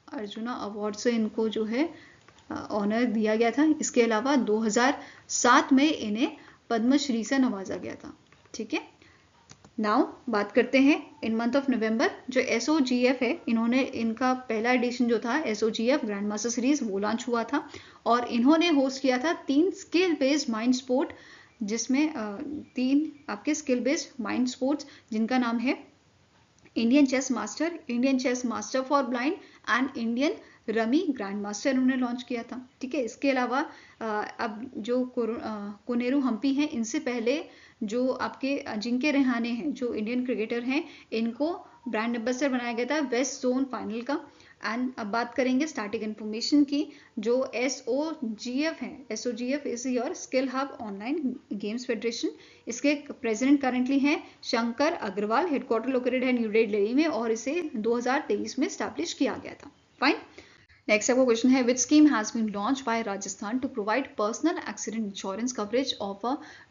अर्जुना अवार्ड से इनको जो है ऑनर दिया गया था। इसके अलावा 2007 में इन्हें पद्मश्री से नवाजा गया था। ठीक है, नाउ बात करते हैं इन मंथ ऑफ नवंबर जो SOGF है, इन्होंने इनका पहला एडिशन जो था SOGF ग्रैंड मास्टर सीरीज वो लॉन्च हुआ था, और इन्होंने होस्ट किया था 3 स्किल बेस्ड माइंड स्पोर्ट, जिसमें 3 आपके स्किल बेस्ड माइंड स्पोर्ट्स जिनका नाम है Indian chess master for blind and Indian rummy grand master उन्होंने लॉन्च किया था। ठीक है, इसके अलावा अब जो कोनेरू हम्पी हैं, इनसे पहले जो आपके अजिंक्य रहाणे हैं जो इंडियन क्रिकेटर हैं, इनको ब्रांड एम्बेसडर बनाया गया था वेस्ट जोन फाइनल का। एंड अब बात करेंगे स्टार्टिंग इन्फॉर्मेशन की, जो SOGF है, SOGF is your skill hub online games federation. इसके प्रेसिडेंट करंटली हैं शंकर अग्रवाल, हेडक्वार्टर लोकेटेड है न्यू दिल्ली में, और इसे 2023 में स्टैब्लिश किया गया था। फाइन, नेक्स्ट आपको क्वेश्चन है which scheme has been launch by Rajasthan to provide personal accident insurance coverage of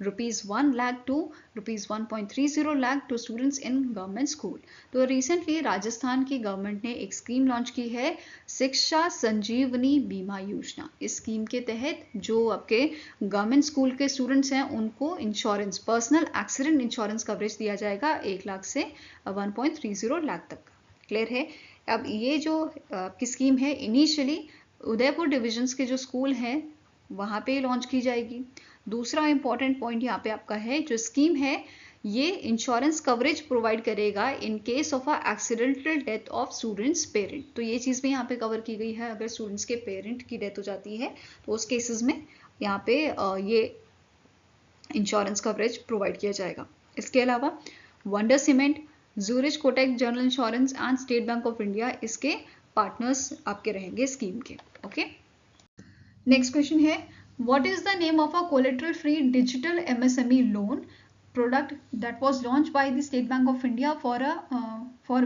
₹1 lakh to ₹1.30 lakh to students in government school. तो रिसेंटली राजस्थान की गवर्नमेंट ने एक स्कीम लॉन्च की है शिक्षा संजीवनी बीमा योजना। इस स्कीम के तहत जो आपके गवर्नमेंट स्कूल के स्टूडेंट्स हैं उनको insurance personal accident insurance coverage दिया जाएगा 1 लाख से 1.30 लाख तक। क्लियर है। अब ये जो आपकी स्कीम है इनिशियली उदयपुर डिविजन्स के जो स्कूल हैं वहाँ पे लॉन्च की जाएगी। दूसरा इंपॉर्टेंट पॉइंट यहाँ पे आपका है, जो स्कीम है ये इंश्योरेंस कवरेज प्रोवाइड करेगा in case of a accidental death of students parent. तो ये चीज़ भी यहाँ पे कवर की गई है, अगर स्टूडेंट्स के पेरेंट की डेथ हो जाती है तो उस केसेस में यहाँ पे ये इंश्योरेंस कवरेज प्रोवाइड किया जाएगा। इसके अलावा wonder cement, Zurich Kotak general insurance and state bank of India इसके पार्टनर्स आपके रहेंगे स्कीम के। ओके, नेक्स्ट क्वेश्चन है what is the name of a collateral free digital MSME loan product that was launched by the State Bank of India for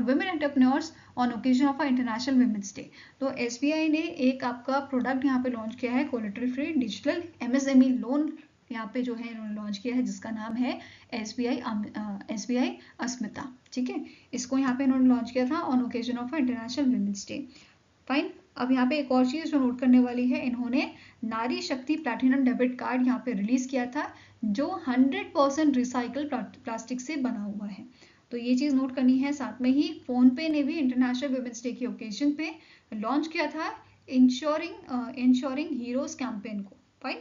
women entrepreneurs on occasion of International Women's Day. तो SBI ने एक आपका product यहाँ पे launch किया है collateral free digital MSME loan यहाँ पे जो है इन्होंने लॉन्च किया है जिसका नाम है SBI अस्मिता. ठीक है, इसको यहाँ पे इन्होंने लॉन्च किया था on occasion of international women's day. Fine. अब यहाँ पे एक और चीज जो नोट करने वाली है, इन्होंने नारी शक्ति प्लैटिनम डेबिट कार्ड यहाँ पे रिलीज किया था जो 100% रिसाइकल प्लास्टिक से बना हुआ है. तो ये चीज नोट करनी है. साथ में ही फोन पे ने भी इंटरनेशनल वुमेन्स डे के ओकेजन पे लॉन्च किया था इंश्योरिंग हीरोज कैंपेन को. Fine.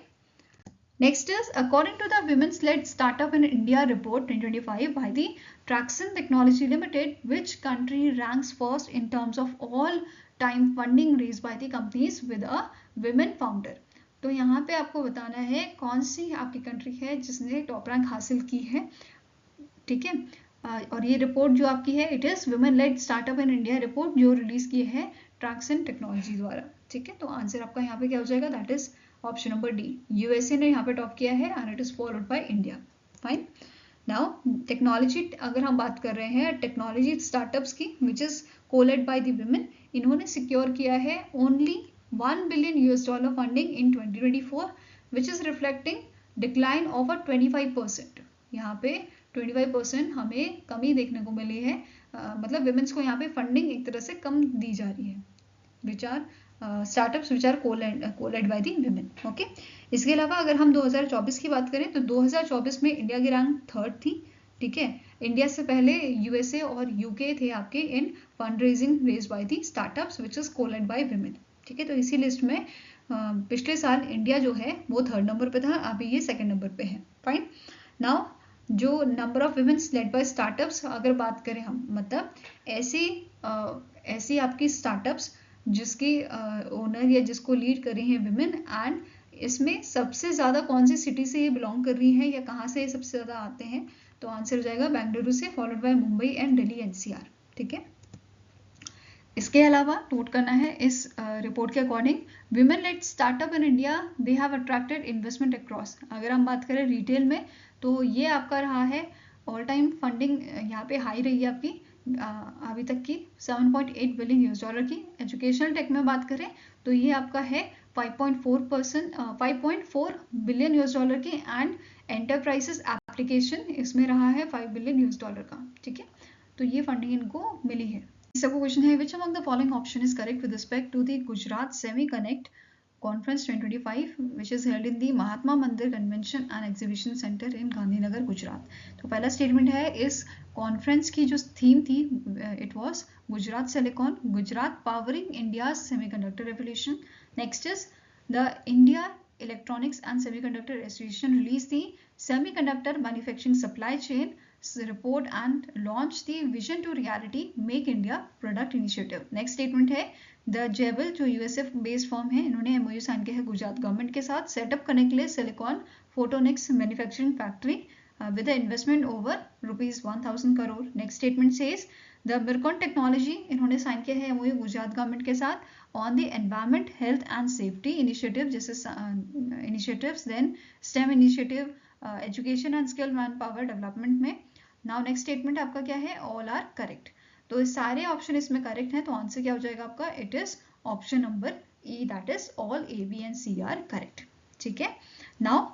Next is, according to the Women's-led Startup in India report 2025 by the Traxon Technology Limited, which country ranks first in terms of all-time funding raised by the companies with a women founder? तो यहाँ पे आपको बताना है कौन सी आपकी country है जिसने टॉप रैंक हासिल की है. ठीक है, और ये रिपोर्ट जो आपकी है it is women-lead startup in India report जो रिलीज की है ट्रैक्सन टेक्नोलॉजी द्वारा. ठीक है, तो आंसर आपका यहाँ पे क्या हो जाएगा, that is option number D. USA ने यहाँ पे टॉप किया है and it is followed by India. Fine. Now technology, अगर हम बात कर रहे हैं टेक्नोलॉजी स्टार्टअप्स की which is co-led by the women, इन्होंने सिक्योर किया है only $1 billion funding in 2024 which is reflecting decline of 25%. यहाँ पे 25% हमें कमी देखने को मिली है. मतलब विमेन्स को यहाँ पे फंडिंग एक तरह से कम दी जा रही है which are startups which are co-led by the women. Okay, इसके अलावा अगर हम 2024 की बात करें तो 2024 में इंडिया की रैंक 3rd थी. ठीक है, इंडिया से पहले यूएसए और यूके थे आपके in fund raising raise by the startups which is co-led by women. ठीक है, तो इसी लिस्ट में पिछले साल इंडिया जो है वो 3rd नंबर पे था, अभी ये 2nd नंबर पे है. फाइन. नाउ जो number of women's led by startups अगर बात करें हम, मतलब ऐसी आपकी स्टार्टअप्स जिसकी ओनर या जिसको लीड कर रही हैं विमेन, एंड इसमें सबसे ज़्यादा कौन सी सिटी से ये बिलोंग कर रही है या कहाँ से ये सबसे ज़्यादा आते हैं, तो आंसर हो जाएगा बेंगलुरु से, followed by Mumbai and Delhi NCR. ठीक है, इसके अलावा नोट करना है इस रिपोर्ट के according women lead startup in India they have attracted investment across. अगर हम बात करें रिटेल में तो ये आपका रहा है ऑल टाइम फंडिंग यहाँ पे हाई रही है आपकी अभी तक की $7.8 बिलियन की. एजुकेशनल टेक में बात करें तो ये आपका है 5.4 बिलियन की, एंड एंटरप्राइजेस एप्लीकेशन इसमें रहा है $5 बिलियन का. ठीक है, तो ये फंडिंग इनको मिली है. सबको क्वेश्चन है which among the following option is correct with respect to the Gujarat Semi Connect Conference 2025 which is held in the Mahatma Mandir Convention and Exhibition Centre in Gandhinagar Gujarat. तो पहला स्टेटमेंट है इस कॉन्फ्रेंस की जो थीम थी it was Gujarat silicon, Gujarat powering India semiconductor revolution. Next is the India electronics and semiconductor association release the semiconductor manufacturing supply chain report and launch the vision to reality make India product initiative. Next statement है the जेबल जो USA based firm है, इन्होंने MOU sign किया है Gujarat government के साथ setup करने के लिए silicon photonics manufacturing factory with an investment over ₹1,000 crore. Next statement says the Micron technology, इन्होंने साइन किया है एमओयू गुजरात गवर्नमेंट के साथ on the environment health and safety initiative जैसे initiatives, then STEM initiative, education and skill manpower development में. Now next statement आपका क्या है, ऑल आर करेक्ट. तो सारे ऑप्शन इसमें करेक्ट हैं, तो आंसर क्या हो जाएगा आपका, it is option number E, that is all A B and C are correct. ठीक है, नाउ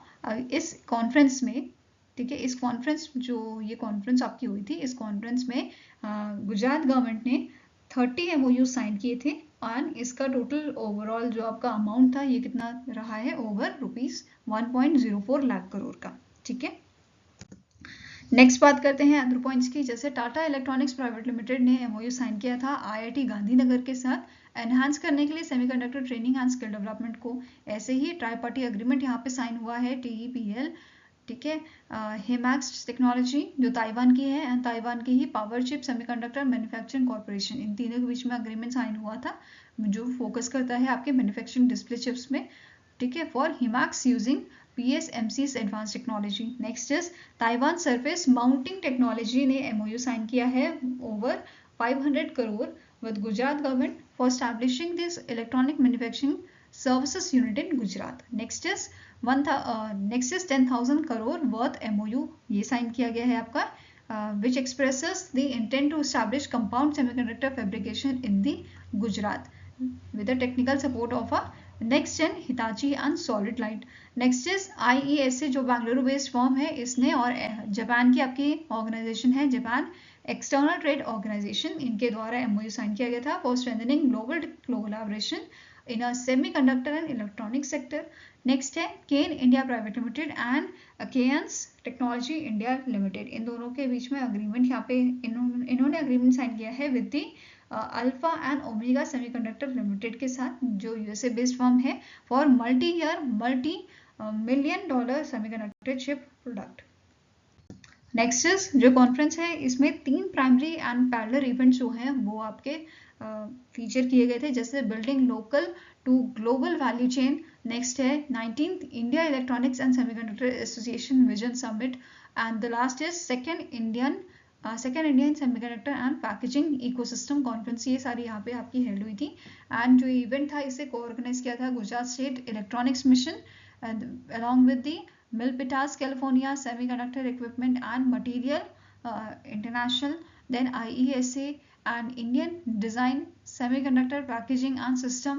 इस कॉन्फ्रेंस में, ठीक है, इस कॉन्फ्रेंस जो ये कॉन्फ्रेंस आपकी हुई थी, इस कॉन्फ्रेंस में गुजरात गवर्नमेंट ने 30 एमओयू साइन किए थे एंड इसका टोटल ओवरऑल जो आपका अमाउंट था ये कितना रहा है, ओवर ₹1.04 लाख करोड़ का. ठीक है, नेक्स्ट बात करते हैं अदर पॉइंट्स की. जैसे टाटा इलेक्ट्रॉनिक्स प्राइवेट लिमिटेड ने एमओयू साइन किया था आईआईटी गांधीनगर के साथ एनहांस करने के लिए semiconductor training and skill development को. ऐसे ही ट्राई पार्टी एग्रीमेंट यहाँ पे साइन हुआ है TEPL. ठीक है, हिमैक्स टेक्नोलॉजी जो ताइवान की है एंड ताइवान की ही Powerchip Semiconductor Manufacturing Corporation, इन तीनों के बीच में अग्रीमेंट साइन हुआ था जो फोकस करता है आपके मैन्युफैक्चरिंग डिस्प्ले चिप्स में. ठीक है, for Himax using PSMC's advance technology. Next is Taiwan Surface Mounting Technology ने एमओयू साइन किया है over 500 crore with Gujarat government for establishing this electronic manufacturing services unit in Gujarat. Next is next is 10,000 crore worth MOU, ये sign किया गया है आपका, which expresses the intent to establish compound semiconductor fabrication in the Gujarat with the technical support of a next gen Hitachi and Solid Light. Next is IESA जो Bengaluru based form है, इसने और Japan की आपकी ऑर्गेनाइजेशन है Japan external trade organisation, इनके द्वारा MOU sign किया गया था for strengthening global collaboration in a semiconductor and electronic sector. Next है Ken India private limited and Kaynes technology India limited, इन दोनों के बीच में अग्रीमेंट यहाँ पे इन्होंने अग्रीमेंट साइन किया है with the alpha and omega semiconductor limited के साथ, जो USA बेस्ड फर्म है, for multi year multi $1 million semiconductor chip product. Next is जो कॉन्फ्रेंस है, इसमें 3 प्राइमरी एंड पैरेलल इवेंट्स जो हैं वो आपके फीचर किए गए थे, जैसे building local to global value chain. Next है 19th India electronics and semiconductor association vision summit, and the last is second Indian semiconductor and packaging ecosystem conference. ये सारी यहाँ पे आपकी हेल्ड हुई थी. एंड जो इवेंट था इसे को ऑर्गेनाइज किया था Gujarat state electronics mission along with the Milpitas California Semiconductor Equipment and Material International, then IESA and Indian Design Semiconductor Packaging and System.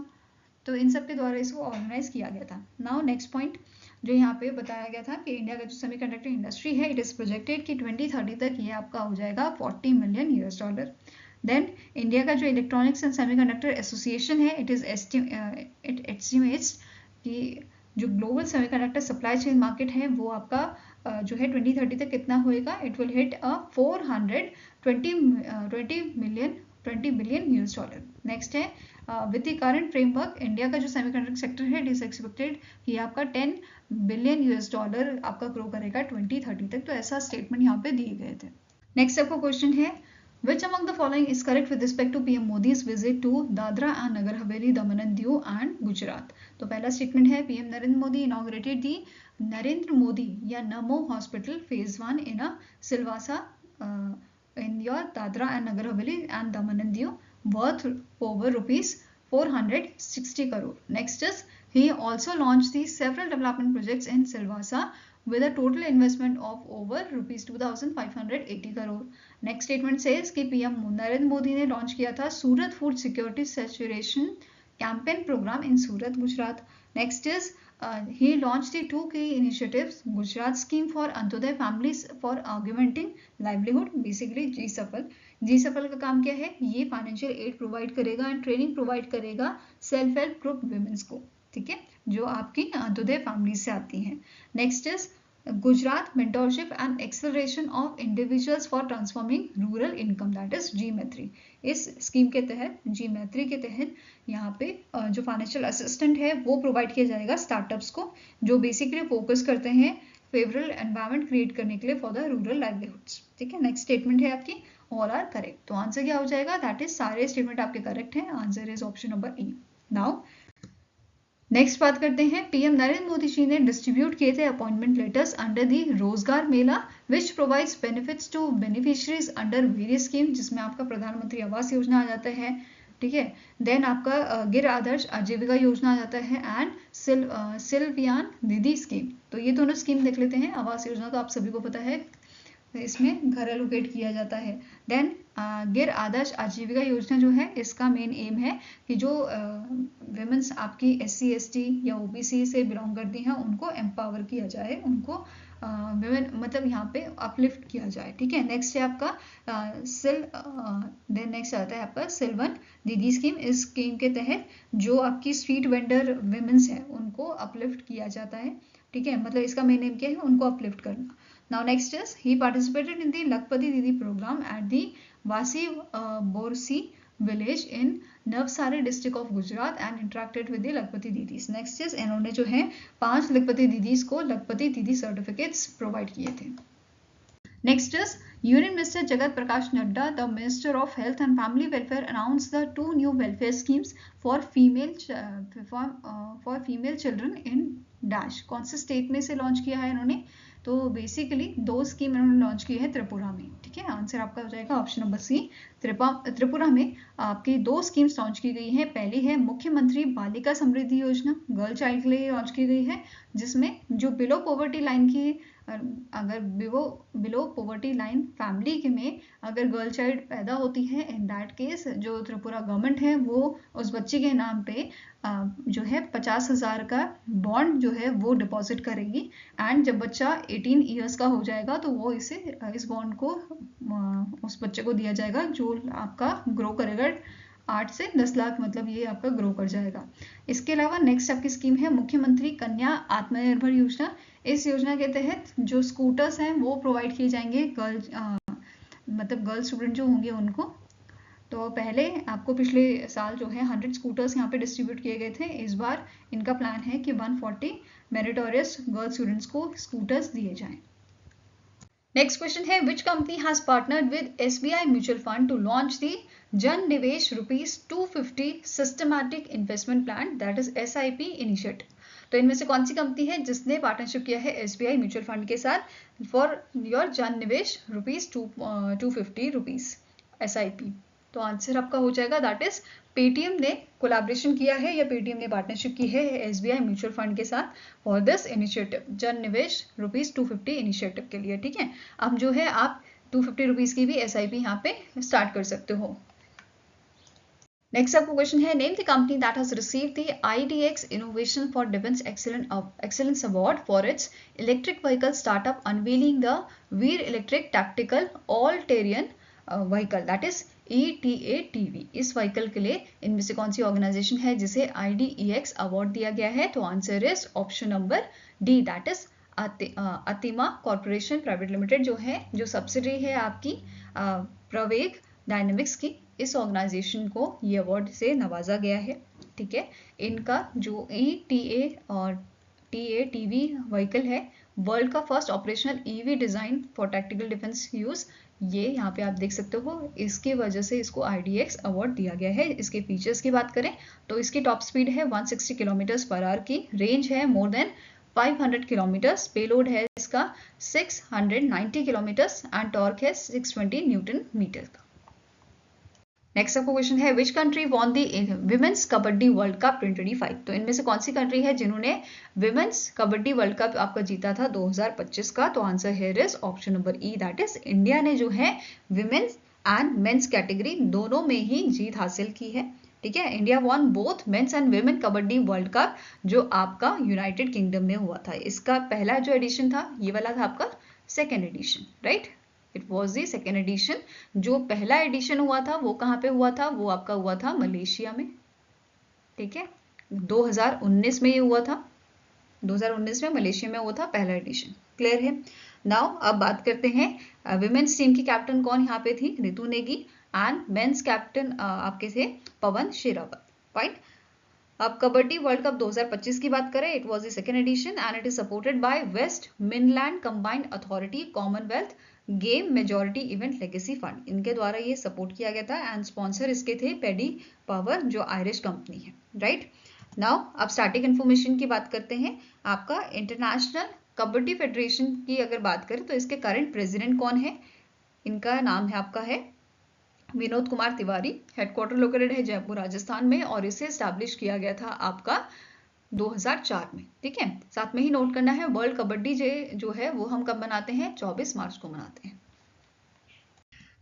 तो इन सब के द्वारा इसको ऑर्गेनाइज किया गया था. नाउ नेक्स्ट पॉइंट जो यहाँ पे बताया गया था कि इंडिया का जो सेमीकंडक्टर इंडस्ट्री है, इट इज प्रोजेक्टेड कि 2030 तक ये आपका हो जाएगा $40 million. देन इंडिया का जो इलेक्ट्रॉनिक्स एंड सेमीकंडक्टर एसोसिएशन है, इट एस्टिमेट्स कि जो global semiconductor supply chain market है वो आपका जो है 2030 तक कितना होएगा, it will hit a $420 billion. Next है with the current framework, India का जो सेमीकंडक्टर सेक्टर है, इट इज एक्सपेक्टेड कि आपका $10 billion आपका ग्रो करेगा 2030 तक. तो ऐसा स्टेटमेंट यहाँ पे दिए गए थे. नेक्स्ट आपका क्वेश्चन है, which among the following is correct with respect to PM Modi's visit to Dadra and Nagar Haveli, Daman and Diu and Gujarat. तो पहला स्टेटमेंट है PM Narendra Modi inaugurated the Narendra Modi या नमो hospital phase 1 in a Silvassa in your Dadra and Nagar Haveli and Daman and Diu worth over ₹460 crore. Next is he also launched the several development projects in Silvassa with a total investment of over ₹2,580 crore. Next statement says कि PM Narendra Modi ने launch किया था Surat food security saturation campaign programme in Surat Gujarat. Next is he launch the 2 key initiatives, Gujarat scheme for Antyodaya families for augmenting livelihood, basically G Safal का काम क्या है, ये financial aid provide करेगा एंड ट्रेनिंग प्रोवाइड करेगा सेल्फ हेल्प ग्रुप वुमेन्स को, ठीक है, जो आपकी अंत्योदय फैमिली से आती हैं. Next is Gujarat mentorship and acceleration of individuals for transforming rural income, that is G-Maitri. इस स्कीम के तहत G-Maitri के तहत यहाँ पे जो फाइनेंशियल असिस्टेंट है वो प्रोवाइड किया जाएगा स्टार्टअप्स को, जो बेसिकली फोकस करते हैं फेवरेबल एनवायरनमेंट क्रिएट करने के लिए फॉर द रूरल लाइवलीहुड्स. ठीक है, नेक्स्ट स्टेटमेंट है आपकी ऑल आर करेक्ट. तो आंसर क्या हो जाएगा, दैट इज सारे स्टेटमेंट आपके करेक्ट हैं. Answer is option number E. Now next बात करते हैं, PM नरेंद्र मोदी जी ने डिस्ट्रीब्यूट किए थे appointment letters under the Rozgar Mela which provides benefits to beneficiaries under various scheme, जिसमें आपका प्रधानमंत्री आवास योजना आ जाता है, ठीक है, देन आपका गिर आदर्श आजीविका योजना आ जाता है एंड सिल्वियान दीदी स्कीम. तो ये दोनों स्कीम देख लेते हैं. आवास योजना तो आप सभी को पता है, इसमें घर एलोकेट किया जाता है. देन गिर आदर्श आजीविका योजना जो है, इसका मेन एम है कि जो विमेंस आपकी SC ST या OBC से बिलोंग करती हैं उनको एम्पावर किया जाए, उनको विमेन मतलब यहाँ पे अपलिफ्ट किया जाए. ठीक है, नेक्स्ट है आपका देन नेक्स्ट आता है आपका सिल्वन दीदी स्कीम. इस स्कीम के तहत जो आपकी स्ट्रीट वेंडर विमेंस है उनको अपलिफ्ट किया जाता है. ठीक है, मतलब इसका मेन एम क्या है, उनको अपलिफ्ट करना. Now next is he participated in the Lakpati Didi program at the Vasi Borsi village in Navsari district of Gujarat and interacted with the Lakpati Didis. Next is इन्होंने जो है 5 लखपति दीदीज को लखपति दीदी certificates provide किए थे. Next is Union Minister Jagat Prakash Nadda, the Minister of Health and Family Welfare, announced the 2 new welfare schemes for female children in Dash. कौन से state में से लॉन्च किया है इन्होंने, तो बेसिकली 2 स्कीम इन्होंने लॉन्च की है त्रिपुरा में, ठीक है। आंसर आपका हो जाएगा ऑप्शन नंबर सी। त्रिपुरा में आपकी 2 स्कीम्स लॉन्च की गई है। पहली है मुख्यमंत्री बालिका समृद्धि योजना, गर्ल चाइल्ड के लिए लॉन्च की गई है, जिसमें जो बिलो पॉवर्टी लाइन की अगर बिलो पॉवर्टी लाइन फैमिली के में अगर गर्ल चाइल्ड पैदा होती है, इन दैट केस जो त्रिपुरा गवर्नमेंट है वो उस बच्चे के नाम पे जो है 50,000 का बॉन्ड जो है वो डिपॉजिट करेगी, एंड जब बच्चा 18 ईयर्स का हो जाएगा तो वो इस बॉन्ड को उस बच्चे को दिया जाएगा जो आपका ग्रो करेगा 8 से 10 लाख, मतलब ये आपका ग्रो कर जाएगा। इसके अलावा नेक्स्ट आपकी स्कीम है मुख्यमंत्री कन्या आत्मनिर्भर योजना। इस योजना के तहत जो स्कूटर्स हैं वो प्रोवाइड किए जाएंगे मतलब गर्ल स्टूडेंट जो होंगे उनको। तो पहले आपको पिछले साल जो है 100 स्कूटर्स यहाँ पे डिस्ट्रीब्यूट किए गए थे। इस बार इनका प्लान है कि 140 मेरिटोरियस गर्ल स्टूडेंट्स को स्कूटर्स दिए जाएं। नेक्स्ट क्वेश्चन है which company has partnered with SBI mutual fund to launch the Jan Nivesh ₹250 systematic investment plan, that is SIP initiative. तो इनमें से कौन सी कंपनी है जिसने पार्टनरशिप किया है SBI म्यूचुअल फंड के साथ फॉर योर जन निवेश ₹250 SIP? तो आंसर आपका हो जाएगा दैट इज पेटीएम ने कोलैबोरेशन किया है या पेटीएम ने पार्टनरशिप की है SBI म्यूचुअल फंड के साथ फॉर दिस इनिशिएटिव, जन निवेश ₹250 इनिशिएटिव के लिए, ठीक है। अब जो है आप ₹250 की भी SIP यहाँ पे स्टार्ट कर सकते हो। नेक्स्ट आपको क्वेश्चन है name the company that has received the IDX innovation for defence excellence award for its electric vehicle startup unveiling the Veer electric tactical all terrain vehicle, that is ETATV। इस vehicle के लिए इनमें से कौन सी organisation है जिसे IDEX award दिया गया है? तो answer is option number D, that is Atima corporation private limited, जो है जो सब्सिडरी है आपकी प्रवेग डायनेमिक्स की। इस ऑर्गेनाइजेशन को ये अवार्ड से नवाजा गया है, ठीक है। इनका जो ETA और TATV व्हीकल है वर्ल्ड का first operational EV design for tactical defence use, ये यहाँ पे आप देख सकते हो। इसकी वजह से इसको IDX अवार्ड दिया गया है। इसके फीचर्स की बात करें तो इसकी टॉप स्पीड है 160 किलोमीटर पर आवर की, रेंज है मोर देन 500 किलोमीटर, पेलोड है इसका 690 किलोमीटर एंड टॉर्क है 620 न्यूटन मीटर का। नेक्स्ट आपको क्वेश्चन है which country won the women's kabaddi world cup 2025? तो इनमें से कौन सी कंट्री है जिन्होंने विमेंस कबड्डी वर्ल्ड कप आपका जीता था 2025 का? तो answer here is option number E, that is India ने जो है विमेंस एंड मेंस कैटेगरी दोनों में ही जीत हासिल की है, ठीक है। India won both men's and women kabaddi world cup जो आपका यूनाइटेड किंगडम में हुआ था। इसका पहला जो एडिशन था ये वाला था आपका second edition, right. It was the second edition. जो पहला एडिशन हुआ था वो कहाँ पे हुआ था? वो आपका हुआ था मलेशिया में, ठीक है। 2019 में ये हुआ था, 2019 में मलेशिया में हुआ था पहला एडिशन, क्लियर है। नाउ अब बात करते हैं विमेन्स टीम की कैप्टन कौन यहाँ पे थी? Ritu Negi, and men's captain आपके थे पवन शेरावत, राइट। अब कबड्डी वर्ल्ड कप 2025 की बात करें, it was the second edition and it is supported by West Midland combined authority Commonwealth game majority event legacy fund, इनके द्वारा ये सपोर्ट किया गया था एंड स्पॉन्सर इसके थे पेडी पावर जो आयरिश कंपनी है, राइट। नाउ अब स्टैटिक इन्फॉर्मेशन की बात करते हैं। आपका इंटरनेशनल कबड्डी फेडरेशन की अगर बात करें तो इसके करंट प्रेसिडेंट कौन है? इनका नाम है आपका है विनोद कुमार तिवारी। हेडक्वार्टर लोकेटेड है जयपुर राजस्थान में और इसे एस्टैब्लिश किया गया था आपका 2004 में, ठीक है। साथ में ही नोट करना है वर्ल्ड कबड्डी डे जो है वो हम कब मनाते हैं? 24 मार्च को मनाते हैं।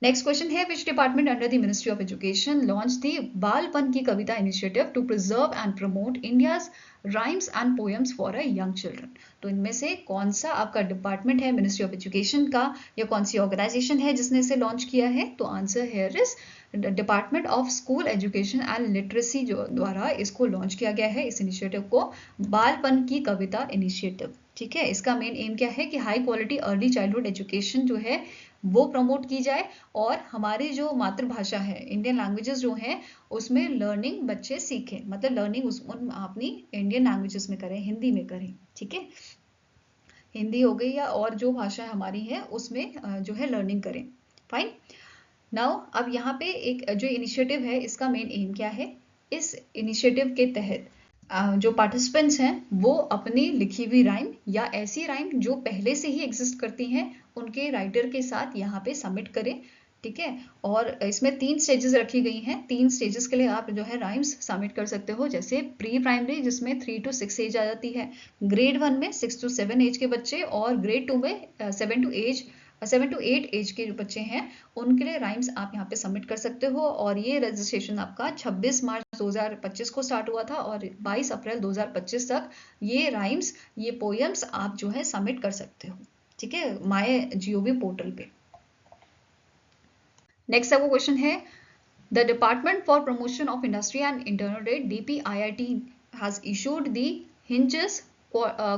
नेक्स्ट क्वेश्चन है which department under the ministry of education launch the Balpan ki Kavita initiative to preserve and promote India's rhymes and poems for a young children? तो इनमें से कौन सा आपका डिपार्टमेंट है मिनिस्ट्री ऑफ एजुकेशन का या कौन सी ऑर्गेनाइजेशन है जिसने इसे लॉन्च किया है? तो answer here is department of school education and literacy जो द्वारा इसको लॉन्च किया गया है, इस इनिशिएटिव को बालपन की कविता इनिशिएटिव, ठीक है। इसका मेन एम क्या है कि high quality early childhood education जो है वो प्रमोट की जाए और हमारी जो मातृभाषा है इंडियन लैंग्वेजेस जो हैं उसमें लर्निंग बच्चे सीखें, मतलब लर्निंग अपनी इंडियन लैंग्वेजेस में करें, हिंदी में करें, ठीक है। हिंदी हो गई या और जो भाषा हमारी है उसमें जो है लर्निंग करें, फाइन। नाउ अब यहाँ पे एक जो इनिशिएटिव है इसका मेन एम क्या है? इस इनिशिएटिव के तहत जो पार्टिसिपेंट्स हैं वो अपनी लिखी हुई राइम या ऐसी राइम जो पहले से ही एग्जिस्ट करती हैं उनके राइटर के साथ यहाँ पे सबमिट करें, ठीक है। और इसमें 3 स्टेजेस रखी गई हैं, 3 स्टेजेस के लिए आप जो है राइम्स सबमिट कर सकते हो, जैसे प्री प्राइमरी जिसमें 3 to 6 एज आ जाती है, ग्रेड 1 में 6 to 7 एज के बच्चे, और ग्रेड 2 में 7 to 8 एज के जो बच्चे हैं उनके लिए राइम्स आप यहाँ पे सबमिट कर सकते हो। और ये रजिस्ट्रेशन आपका 26 मार्च 2025 को स्टार्ट हुआ था और 22 अप्रैल 2025 तक ये राइम्स, ये पोएम्स आप जो है सबमिट कर सकते हो, ठीक है, माय जीओवी पोर्टल पे। नेक्स्ट आपको क्वेश्चन है, the department for promotion of industry and internal trade DPIIT has issued the hinges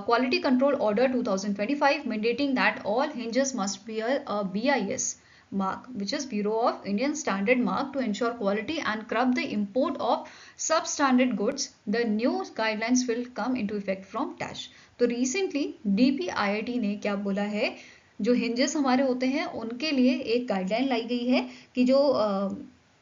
quality control order 2025 mandating that all hinges must bear a BIS mark, which is Bureau of Indian Standard mark, to ensure quality and curb the import of substandard goods. The new guidelines will come into effect from dash. तो recently DPIIT ने क्या बोला है, जो hinges हमारे होते हैं उनके लिए एक गाइडलाइन लाई गई है कि जो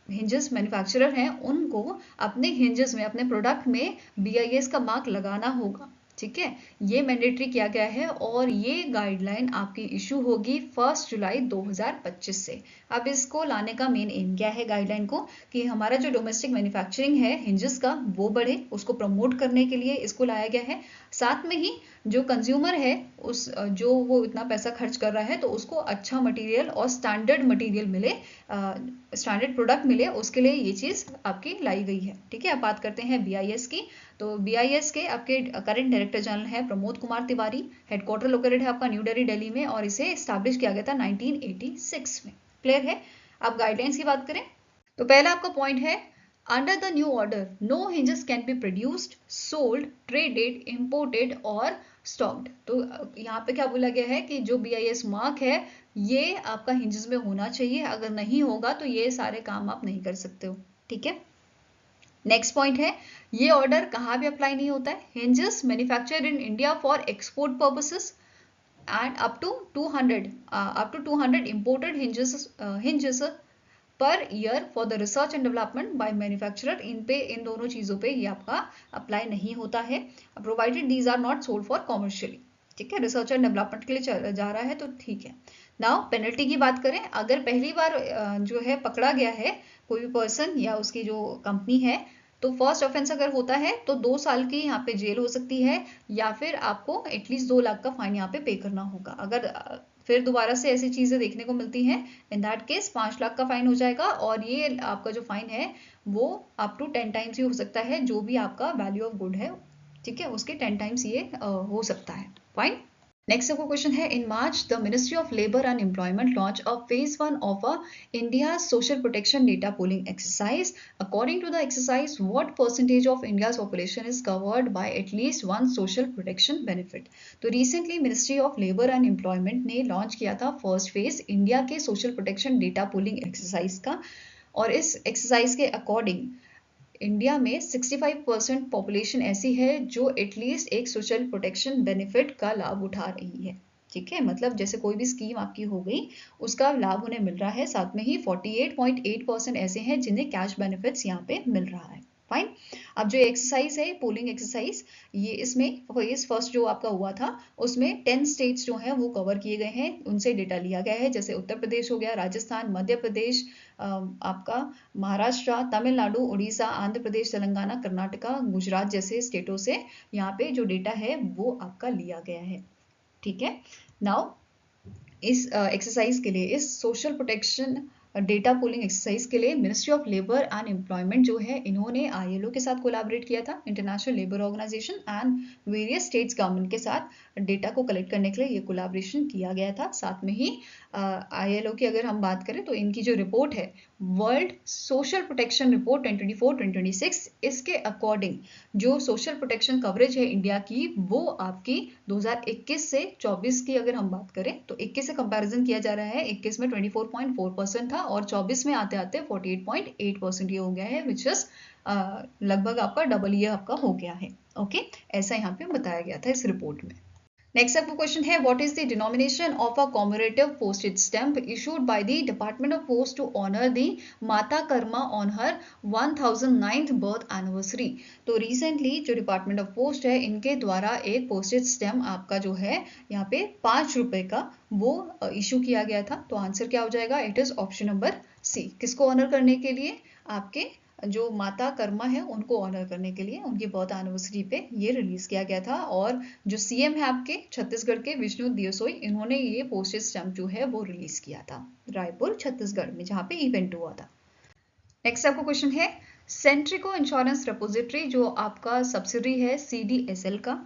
हिंजेस मैन्युफैक्चरर हैं उनको अपने हिंजेस में, अपने प्रोडक्ट में BIS का मार्क लगाना होगा, ठीक है, ये मैंडेटरी किया गया है और ये गाइडलाइन आपकी इशू होगी 1 जुलाई 2025 से। अब इसको लाने का मेन एम क्या है गाइडलाइन को, कि हमारा जो डोमेस्टिक मैन्युफैक्चरिंग है हिंजेस का वो बढ़े, उसको प्रमोट करने के लिए इसको लाया गया है। साथ में ही जो कंज्यूमर है उस जो वो इतना पैसा खर्च कर रहा है तो उसको अच्छा मटेरियल और स्टैंडर्ड मटेरियल मिले, स्टैंडर्ड प्रोडक्ट मिले, उसके लिए ये चीज़ आपकी लाई गई है, ठीक है। अब बात करते हैं BIS की। तो BIS के आपके करंट डायरेक्टर जनरल है प्रमोद कुमार तिवारी, हेडक्वार्टर लोकेटेड है आपका न्यू दिल्ली में और इसे स्टैब्लिश किया गया था 1986 में। क्लियर है। अब गाइडलाइंस की बात करें तो पहला आपका पॉइंट है, under the new order no hinges can be produced, sold, traded, imported और स्टॉक्ड। तो यहाँ पे क्या बोला गया है कि जो BIS मार्क है ये आपका हिंजेस में होना चाहिए, अगर नहीं होगा तो ये सारे काम आप नहीं कर सकते हो, ठीक है। नेक्स्ट पॉइंट है, ये ऑर्डर कहाँ भी अप्लाई नहीं होता है, hinges manufactured in India for export purposes and up to 200 imported hinges per year for the research and development by manufacturer। इन दोनों चीजों पे ये आपका अप्लाई नहीं होता है, provided these are not sold for commercially, ठीक है, रिसर्च एंड डेवलपमेंट के लिए जा रहा है तो ठीक है। नाउ पेनल्टी की बात करें, अगर पहली बार जो है पकड़ा गया है कोई भी पर्सन या उसकी जो कंपनी है तो फर्स्ट ऑफेंस अगर होता है तो 2 साल की यहाँ पे जेल हो सकती है या फिर आपको एटलीस्ट 2 लाख का फाइन यहाँ पे पे करना होगा। अगर फिर दोबारा से ऐसी चीजें देखने को मिलती हैं इन दैट केस 5 लाख का फाइन हो जाएगा और ये आपका जो फाइन है वो अप टू 10 टाइम्स ही हो सकता है, जो भी आपका वैल्यू ऑफ गुड है, ठीक है, उसके 10 टाइम्स ये हो सकता है। फाइन। नेक्स्ट आपका क्वेश्चन है, in March the ministry of labour and employment launch a phase 1 of a India social protection data pooling exercise. According to the exercise what percentage of India's population is covered by at least one social protection benefit. तो recently ministry of labour and employment ने launch किया था first phase India के social protection data pooling exercise का, और इस exercise के according India में 65% पॉपुलेशन ऐसी है जो एटलीस्ट एक सोशल प्रोटेक्शन बेनिफिट का लाभ उठा रही है, ठीक है, मतलब जैसे कोई भी स्कीम आपकी हो गई उसका लाभ उन्हें मिल रहा है। साथ में ही 48.8% ऐसे हैं जिन्हें कैश बेनिफिट्स यहाँ पे मिल रहा है। फाइन। अब जो एक्सरसाइज है पोलिंग एक्सरसाइज, ये इसमें फेज फर्स्ट जो आपका हुआ था उसमें 10 स्टेट्स जो हैं वो कवर किए गए हैं, उनसे डेटा लिया गया है, जैसे उत्तर प्रदेश हो गया, राजस्थान, मध्य प्रदेश, आपका महाराष्ट्र, तमिलनाडु, उड़ीसा, आंध्र प्रदेश, तेलंगाना, कर्नाटका, गुजरात जैसे स्टेटों से यहाँ पे जो डेटा है वो आपका लिया गया है, ठीक है। नाउ इस एक्सरसाइज के लिए, इस social protection data pooling exercise के लिए ministry of labour and employment जो है इन्होंने ILO के साथ कोलैबोरेट किया था, international labour organization, and various states government के साथ डेटा को कलेक्ट करने के लिए ये कोलैबोरेशन किया गया था। साथ में ही ILO की अगर हम बात करें तो इनकी जो रिपोर्ट है वर्ल्ड सोशल प्रोटेक्शन रिपोर्ट 2024-2026, इसके अकॉर्डिंग जो सोशल प्रोटेक्शन कवरेज है इंडिया की वो आपकी 2021 से 24 की अगर हम बात करें तो 21 से कंपैरिजन किया जा रहा है, 21 में 24.4% था और 24 में आते आते 48.8% ये हो गया है, विच इज लगभग आपका डबल ये आपका हो गया है। ओके, ऐसा यहाँ पे बताया गया था इस रिपोर्ट में। नेक्स्ट आपका क्वेश्चन है what is the denomination of a commemorative postage stamp issued by the department of post to honour the Mata Karma on her 1009th birth anniversary. तो रिसेंटली जो डिपार्टमेंट ऑफ पोस्ट है इनके द्वारा एक पोस्टेज स्टैम्प आपका जो है यहाँ पे 5 रुपए का वो इशू किया गया था। तो आंसर क्या हो जाएगा? It is option number C. किसको ऑनर करने के लिए? आपके जो माता कर्मा है उनको ऑनर करने के लिए उनकी बर्थ एनिवर्सरी पे ये रिलीज किया गया था। और जो सीएम है आपके छत्तीसगढ़ के विष्णु दियोसोई, इन्होंने ये पोस्टेज स्टैम्प जो है वो रिलीज किया था रायपुर छत्तीसगढ़ में जहाँ पे इवेंट हुआ था। नेक्स्ट आपका क्वेश्चन है सेंट्रिको इंश्योरेंस रेपोजिटरी जो आपका सब्सिडरी है CDSL का,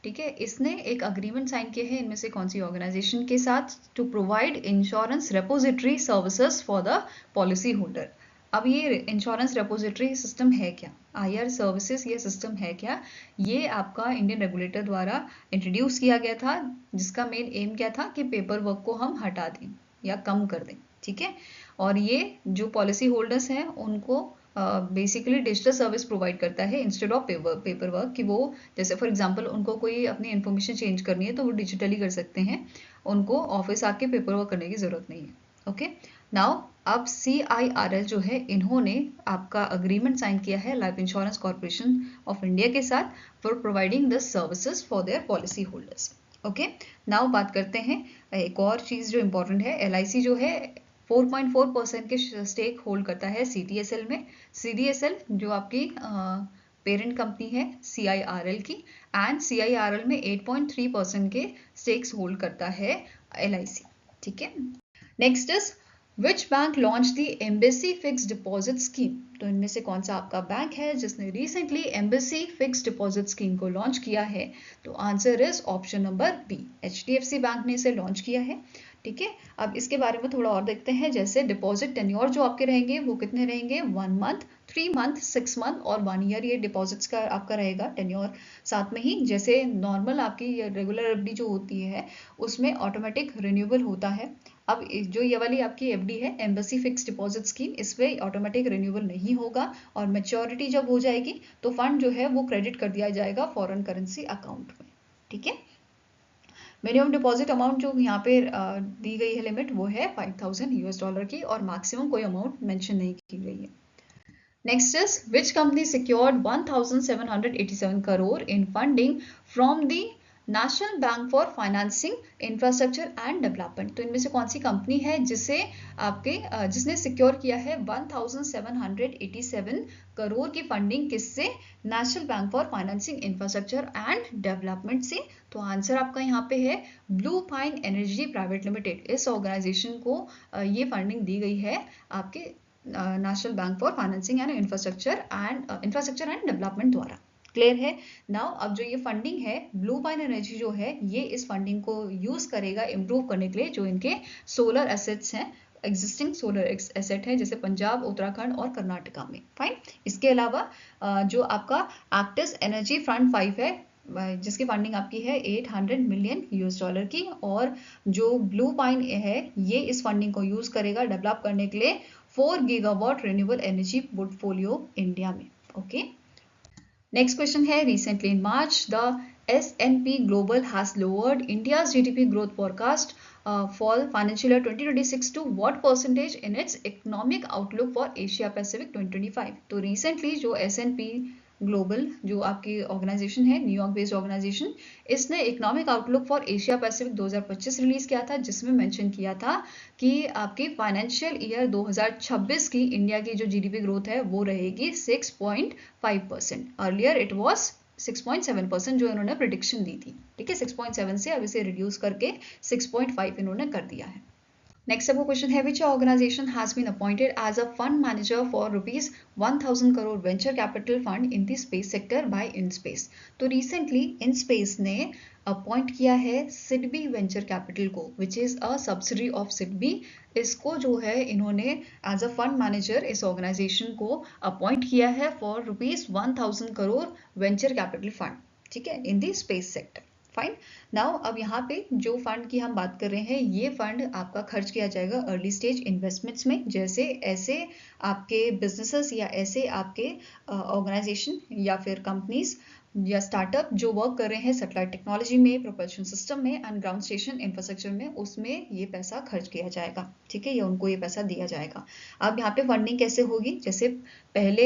ठीक है, इसने एक अग्रीमेंट साइन किया है इनमें से कौन सी ऑर्गेनाइजेशन के साथ? To provide insurance repository services for the policy holder. अब ये इंश्योरेंस रेपोजिटरी सिस्टम है क्या? IR सर्विसेज ये सिस्टम है क्या? ये आपका इंडियन रेगुलेटर द्वारा इंट्रोड्यूस किया गया था, जिसका मेन एम क्या था कि पेपर वर्क को हम हटा दें या कम कर दें, ठीक है। और ये जो पॉलिसी होल्डर्स हैं उनको बेसिकली डिजिटल सर्विस प्रोवाइड करता है इंस्टेड ऑफ पेपर वर्क, कि वो जैसे फॉर एग्जांपल उनको कोई अपनी इन्फॉर्मेशन चेंज करनी है तो वो डिजिटली कर सकते हैं, उनको ऑफिस आके पेपर वर्क करने की जरूरत नहीं है। ओके, नाउ अब CIRL जो है इन्होंने आपका अग्रीमेंट साइन किया है life insurance corporation of India के साथ for providing the services for their policy holders. Okay, now बात करते हैं एक और चीज जो इंपॉर्टेंट है। LIC जो है 4.4% के स्टेक होल्ड करता है CDSL में। CDSL जो आपकी पेरेंट कंपनी है CIRL की, एंड CIRL में 8.3% के स्टेक्स होल्ड करता है LIC, ठीक है। Next is which bank launch the embassy fix deposit scheme. तो इनमें से कौन सा आपका बैंक है जिसने recently embassy fix deposit scheme को लॉन्च किया है? तो answer is option number B, HDFC bank ने इसे लॉन्च किया है, ठीक है। अब इसके बारे में थोड़ा और देखते हैं। जैसे डिपॉजिट टेन्योर जो आपके रहेंगे वो कितने रहेंगे? 1 मंथ, 3 मंथ, 6 मंथ और 1 ईयर, ये डिपॉजिट्स का आपका रहेगा टेन्योर। साथ में ही जैसे नॉर्मल आपकी रेगुलर FD जो होती है उसमें ऑटोमेटिक रिन्यूएबल होता है। अब जो ये वाली आपकी FD है एम्बेसी फिक्स डिपॉजिट स्कीम, इसमें ऑटोमेटिक रिन्यूएबल नहीं होगा और मैच्योरिटी जब हो जाएगी तो फंड जो है वो क्रेडिट कर दिया जाएगा फॉरेन करेंसी अकाउंट में, ठीक है। मिनिमम डिपॉजिट अमाउंट जो यहाँ पे दी गई है लिमिट वो है $5,000 की, और मैक्सिमम कोई अमाउंट मेंशन नहीं की गई है। Next is which company secured 1,787 crore in funding from the national bank for financing infrastructure and development. तो इनमें से कौन सी कंपनी है जिसे आपके जिसने सिक्योर किया है 1,787 करोड़ की फंडिंग? किससे? National bank for financing infrastructure and development से। तो आंसर आपका यहाँ पे है blue pine energy private limited. इस ऑर्गेनाइजेशन को ये फंडिंग दी गई है आपके national bank for financing and infrastructure and development द्वारा। क्लियर है? नाउ अब जो ये फंडिंग है ब्लू पाइन एनर्जी जो है ये इस फंडिंग को यूज करेगा इम्प्रूव करने के लिए जो इनके सोलर एसेट्स हैं, एग्जिस्टिंग सोलर एसेट है जैसे पंजाब, उत्तराखंड और कर्नाटका में। फाइन। इसके अलावा जो आपका एक्टिस एनर्जी फ्रंट 5 है जिसकी फंडिंग आपकी है $800 मिलियन की, और जो ब्लू पाइन है ये इस फंडिंग को यूज करेगा डेवलप करने के लिए 4 gigawatt renewable energy portfolio India में। ओके, नेक्स्ट क्वेश्चन है recently in March the S&P Global has lowered India's GDP growth forecast for financial year 2026 to what percentage in its economic outlook for Asia Pacific 2025। तो recently जो S&P global जो आपकी organisation है New York based organisation, इसने economic outlook for Asia Pacific 2025 release किया था जिसमें mention किया था कि आपकी फाइनेंशियल ईयर 2026 की इंडिया की जो GDP ग्रोथ है वो रहेगी 6.5%। अर्लियर इट वाज 6.7% जो इन्होंने प्रिडिक्शन दी थी, ठीक है। 6.7 से अब इसे रिड्यूस करके 6.5 इन्होंने कर दिया है। नेक्स्ट आपको क्वेश्चन है which organisation has been appointed as a fund manager for ₹1,000 crore venture capital fund in the space sector by INSPACe. तो रिसेंटली इनस्पेस ने अपॉइंट किया है सिडबी वेंचर कैपिटल को विच is a subsidiary of SIDBI. इसको जो है इन्होंने एज अ फंड मैनेजर इस ऑर्गेनाइजेशन को अपॉइंट किया है for ₹1,000 crore venture capital fund, ठीक है, इन the space sector. Fine. Now अब यहाँ पे जो फंड की हम बात कर रहे हैं, ये फंड आपका खर्च किया जाएगा अर्ली स्टेज इन्वेस्टमेंट्स में, जैसे ऐसे आपके बिजनेसेस या ऐसे आपके ऑर्गेनाइजेशन या फिर कंपनीज या स्टार्टअप जो वर्क कर रहे हैं सैटेलाइट टेक्नोलॉजी में, प्रोपल्शन सिस्टम में एंड ग्राउंड स्टेशन इंफ्रास्ट्रक्चर में, उसमें ये पैसा खर्च किया जाएगा। ठीक है, या उनको ये पैसा दिया जाएगा। अब यहाँ पे फंडिंग कैसे होगी, जैसे पहले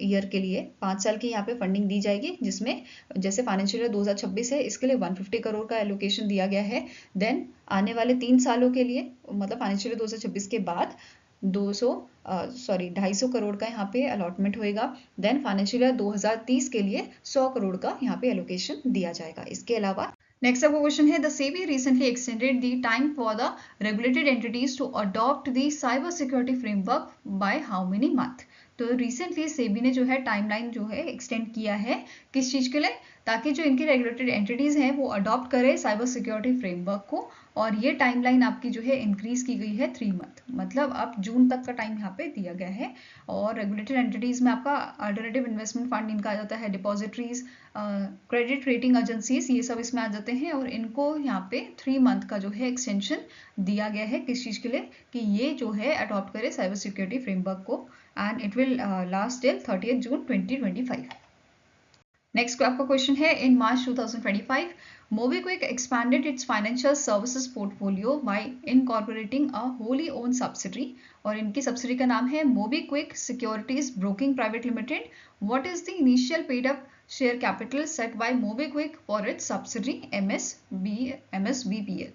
ईयर के लिए 5 साल की यहाँ पे फंडिंग दी जाएगी, जिसमें जैसे फाइनेंशियल ईयर 2026 है, इसके लिए 150 करोड़ का एलोकेशन दिया गया है। देन आने वाले 3 सालों के लिए, मतलब फाइनेंशियल ईयर 2026 के बाद 250 करोड़ का यहाँ पे अलॉटमेंट होएगा। देन फाइनेंशियल ईयर 2030 के लिए 100 करोड़ का यहाँ पे एलोकेशन दिया जाएगा। इसके अलावा नेक्स्ट आपका क्वेश्चन है, the SEBI recently extended the time for the regulated entities to adopt the cyber security framework by how many month. तो रिसेंटली सेबी ने जो है टाइमलाइन जो है एक्सटेंड किया है, किस चीज के लिए, ताकि जो इनकी रेगुलेटेड एंटिटीज हैं वो अडॉप्ट करें साइबर सिक्योरिटी फ्रेमवर्क को, और ये टाइमलाइन आपकी जो है इंक्रीज की गई है 3 मंथ, मतलब अब जून तक का टाइम यहाँ पे दिया गया है। और रेगुलेटेड एंटिटीज में आपका अल्टरनेटिव इन्वेस्टमेंट फंड इनका आ जाता है, डिपॉजिटरीज, क्रेडिट रेटिंग एजेंसीज, ये सब इसमें आ जाते हैं, और इनको यहाँ पे 3 मंथ का जो है एक्सटेंशन दिया गया है, किस चीज के लिए, कि ये जो है अडॉप्ट करे साइबर सिक्योरिटी फ्रेमवर्क को, and it will last till 30 June 2025। Next आपका क्वेश्चन है, in March 2025 MobiKwik expanded its financial services portfolio by incorporating a wholly owned subsidiary, और इनकी सब्सिडी का नाम है MobiKwik Securities Broking Private Limited. What is the initial paid up share capital set by MobiKwik for its subsidiary MSBPL?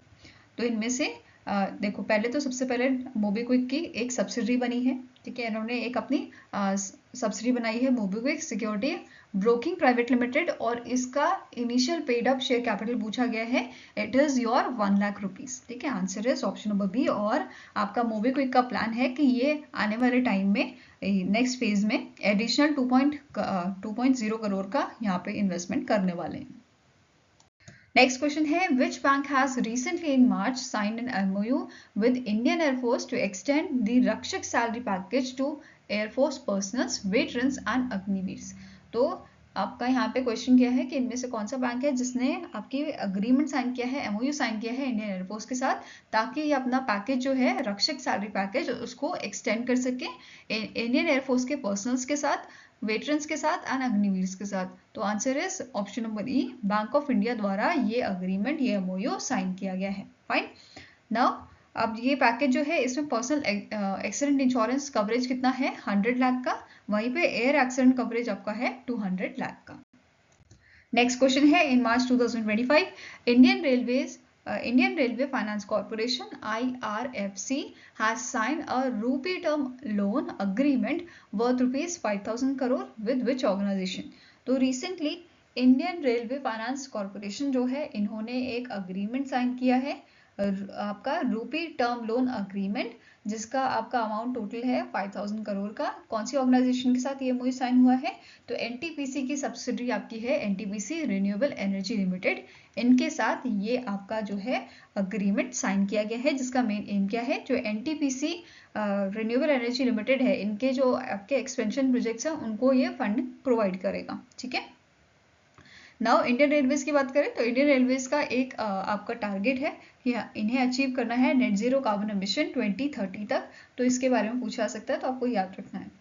तो इनमें से देखो, पहले तो सबसे पहले MobiKwik की एक सब्सिडरी बनी है, ठीक है, इन्होंने एक अपनी सब्सिडरी बनाई है MobiKwik security broking private limited, और इसका initial paid up share capital पूछा गया है, it is your 1 lakh rupees. ठीक है, answer is option number B. और आपका MobiKwik का प्लान है कि ये आने वाले टाइम में नेक्स्ट फेज में एडिशनल 2.0 करोड़ का यहाँ पे इन्वेस्टमेंट करने वाले हैं। नेक्स्ट क्वेश्चन है, which bank has recently in March signed an MOU with Indian air force to extend the Rakshak salary package to air force personnels, veterans and Agniveers. तो आपका यहाँ पे क्वेश्चन क्या है कि इनमें से कौन सा बैंक है जिसने आपकी अग्रीमेंट साइन किया है, MOU साइन किया है इंडियन एयरफोर्स के साथ, ताकि ये अपना पैकेज जो है रक्षक सैलरी पैकेज उसको एक्सटेंड कर सके इंडियन एयरफोर्स के पर्सनल्स के साथ, वेटरन्स के साथ एंड अग्निवीर्स के साथ। तो answer is option number E, bank of India द्वारा ये अग्रीमेंट, ये MOU साइन किया गया है। फाइन। नाउ अब ये पैकेज जो है, इसमें पर्सनल एक्सीडेंट इंश्योरेंस कवरेज कितना है, 100 लाख का, वहीं पे एयर एक्सीडेंट कवरेज आपका है 200 लाख का। नेक्स्ट क्वेश्चन है, in March 2025 Indian Railway Finance Corporation IRFC has signed a rupee term loan agreement worth rupees 5,000 crore with which organization? तो recently Indian railway finance corporation जो है, इन्होंने एक अग्रीमेंट साइन किया है, आपका रूपी टर्म लोन अग्रीमेंट, जिसका आपका अमाउंट टोटल है 5,000 करोड़ का। कौन सी ऑर्गेनाइजेशन के साथ ये MOU साइन हुआ है, तो NTPC की सब्सिडरी आपकी है NTPC रिन्यूएबल एनर्जी लिमिटेड, इनके साथ ये आपका जो है अग्रीमेंट साइन किया गया है, जिसका मेन एम क्या है, जो NTPC रिन्यूएबल एनर्जी लिमिटेड है, इनके जो आपके एक्सपेंशन प्रोजेक्ट्स हैं उनको ये फंड प्रोवाइड करेगा। ठीक है, नाउ इंडियन रेलवेज की बात करें तो इंडियन रेलवेज का एक आपका टारगेट है कि इन्हें अचीव करना है नेट जीरो कार्बन एमिशन 2030 तक, तो इसके बारे में पूछा जा सकता है, तो आपको याद रखना है।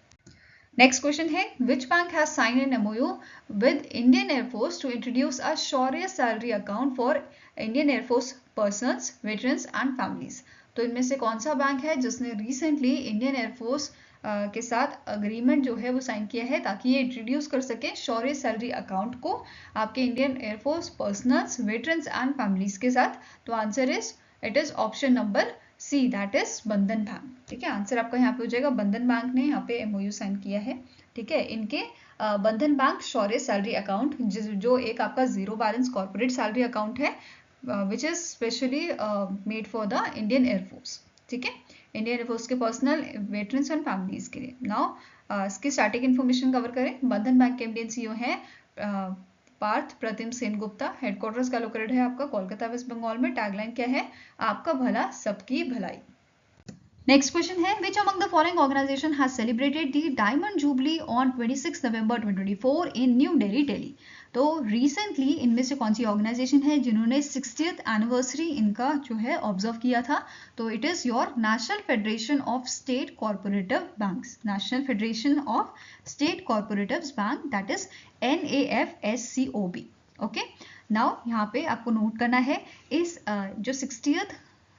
नेक्स्ट क्वेश्चन है, which bank has sign an MOU with Indian air force to introduce a Shaurya salary account for Indian air force personnels, veterans and families. तो इनमें से कौन सा बैंक है जिसने रिसेंटली इंडियन एयरफोर्स के साथ अग्रीमेंट जो है वो साइन किया है, ताकि ये इंट्रोड्यूस कर सके शौर्य सैलरी अकाउंट को आपके Indian air force personnels, veterans and families के साथ। तो answer is, it is option number C, that is Bandhan bank. ठीक है, आंसर आपका यहाँ पे हो जाएगा, बंधन बैंक ने यहाँ पे MOU साइन किया है। ठीक है, इनके बंधन बैंक शौर्य सैलरी अकाउंट, जो एक आपका zero balance corporate salary account है, which is specially made for the Indian air force. ठीक है, इंडियन एयरफोर्स के पर्सनल, वेटरन्स एंड फैमिलीज के लिए। नाउ इसकी स्टैटिक इन्फॉर्मेशन कवर करें। बंधन बैंक के MD CEO है पार्थ प्रतिम सेन गुप्ता, हेडक्वार्टर्स का लोकेटेड है आपका कोलकाता वेस्ट बंगाल में। टैगलाइन क्या है, आपका भला सबकी भलाई। नेक्स्ट क्वेश्चन है which among the following organization has celebrated the diamond jubilee on 26 November 2024 in new Delhi Delhi. तो रिसेंटली इनमें से कौन सी ऑर्गेनाइजेशन है जिन्होंने 60th एनिवर्सरी इनका जो है ऑब्जर्व किया था? तो it is your national federation of state corporative banks, national federation of state cooperative bank, that is NAFSCOB। Okay, now यहाँ पे आपको नोट करना है इस जो 60th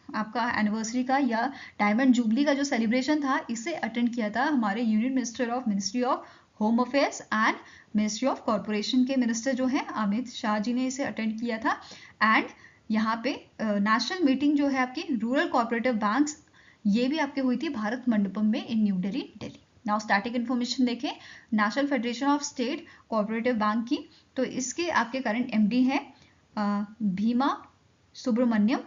आपका एनिवर्सरी का या डायमंड जुबली का जो सेलिब्रेशन था, इसे अटेंड किया था हमारे union minister of ministry of home affairs and ministry of corporation के मिनिस्टर जो हैं अमित शाह जी ने इसे अटेंड किया था। एंड यहाँ पे नेशनल मीटिंग जो है आपकी रूरल कॉर्पोरेटिव बैंक्स, ये भी आपके हुई थी भारत मंडपम में in new Delhi Delhi. Now static information देखें national federation of state cooperative bank की, तो इसके आपके करंट MD हैं भीमा सुब्रमण्यम।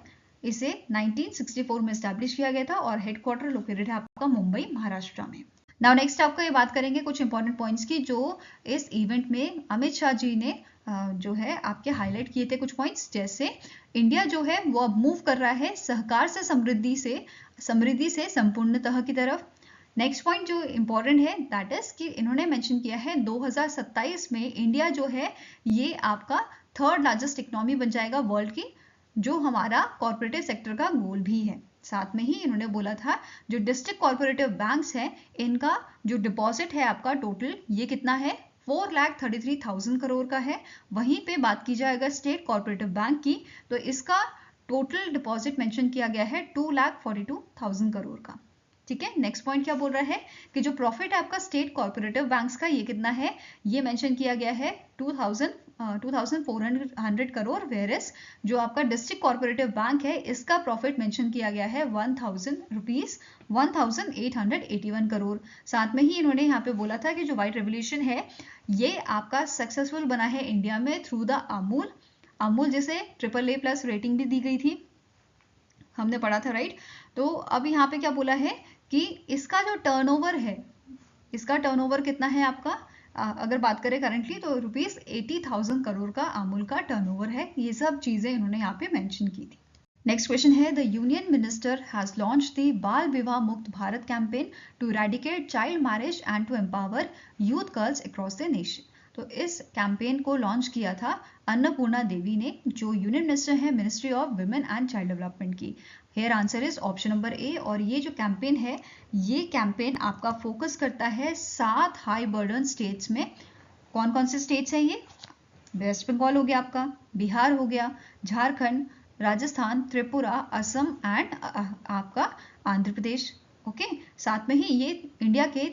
इसे 1964 में स्टैब्लिश किया गया था और हेडक्वार्टर लोकेटेड है आपका मुंबई महाराष्ट्र में। नाउ नेक्स्ट आपका ये बात करेंगे कुछ इंपॉर्टेंट पॉइंट्स की जो इस इवेंट में अमित शाह जी ने जो है आपके हाईलाइट किए थे कुछ पॉइंट्स, जैसे इंडिया जो है वो अब मूव कर रहा है सहकार से समृद्धि से संपूर्णतः की तरफ। नेक्स्ट पॉइंट जो इंपॉर्टेंट है दैट इज कि इन्होंने मेंशन किया है 2027 में इंडिया जो है ये आपका 3rd लार्जेस्ट इकोनॉमी बन जाएगा वर्ल्ड की, जो हमारा कॉर्पोरेटिव सेक्टर का गोल भी है। साथ में ही इन्होंने बोला था जो डिस्ट्रिक्ट कॉर्पोरेटिव बैंक्स हैं इनका जो डिपॉजिट है आपका टोटल ये कितना है 4,33,000 करोड़ का है। वहीं पे बात की जाएगा स्टेट कॉर्पोरेटिव बैंक की, तो इसका टोटल डिपॉजिट मेंशन किया गया है 2,42,000 करोड़ का। ठीक है, नेक्स्ट पॉइंट क्या बोल रहा है कि जो प्रॉफिट है आपका स्टेट कॉर्पोरेटिव बैंक्स का ये कितना है, ये मेंशन किया गया है 2,400 करोड़, वेयरएस जो आपका डिस्ट्रिक्ट कॉर्पोरेटिव बैंक है इसका प्रॉफिट मेंशन किया गया है 1,881 करोड़। साथ में ही इन्होंने यहाँ पे बोला था कि जो व्हाइट रेवोल्यूशन है ये आपका सक्सेसफुल बना है इंडिया में थ्रू द अमूल जिसे AAA+ रेटिंग भी दी गई थी, हमने पढ़ा था राइट। तो अब यहाँ पे क्या बोला है कि इसका जो टर्नओवर है, इसका टर्नओवर कितना है आपका, अगर बात करें करंटली तो ₹80,000 करोड़ का अमूल का टर्नओवर है। ये सब चीजें इन्होंने यहाँ पे मेंशन की थी। नेक्स्ट क्वेश्चन है the union minister has launch the Bal Vivah Mukt Bharat campaign to eradicate child marriage and to empower youth girls across the nation. तो इस कैंपेन को लॉन्च किया था अन्नपूर्णा देवी ने, जो यूनियन मिनिस्टर है ministry of women and child development की। Here answer is option number A. और ये जो कैंपेन है ये कैंपेन आपका फोकस करता है 7 हाई बर्डन स्टेट्स में। कौन कौन से स्टेट्स हैं ये? वेस्ट बंगाल हो गया आपका, बिहार हो गया, झारखंड, राजस्थान, त्रिपुरा, असम एंड आपका आंध्र प्रदेश। ओके, साथ में ही ये इंडिया के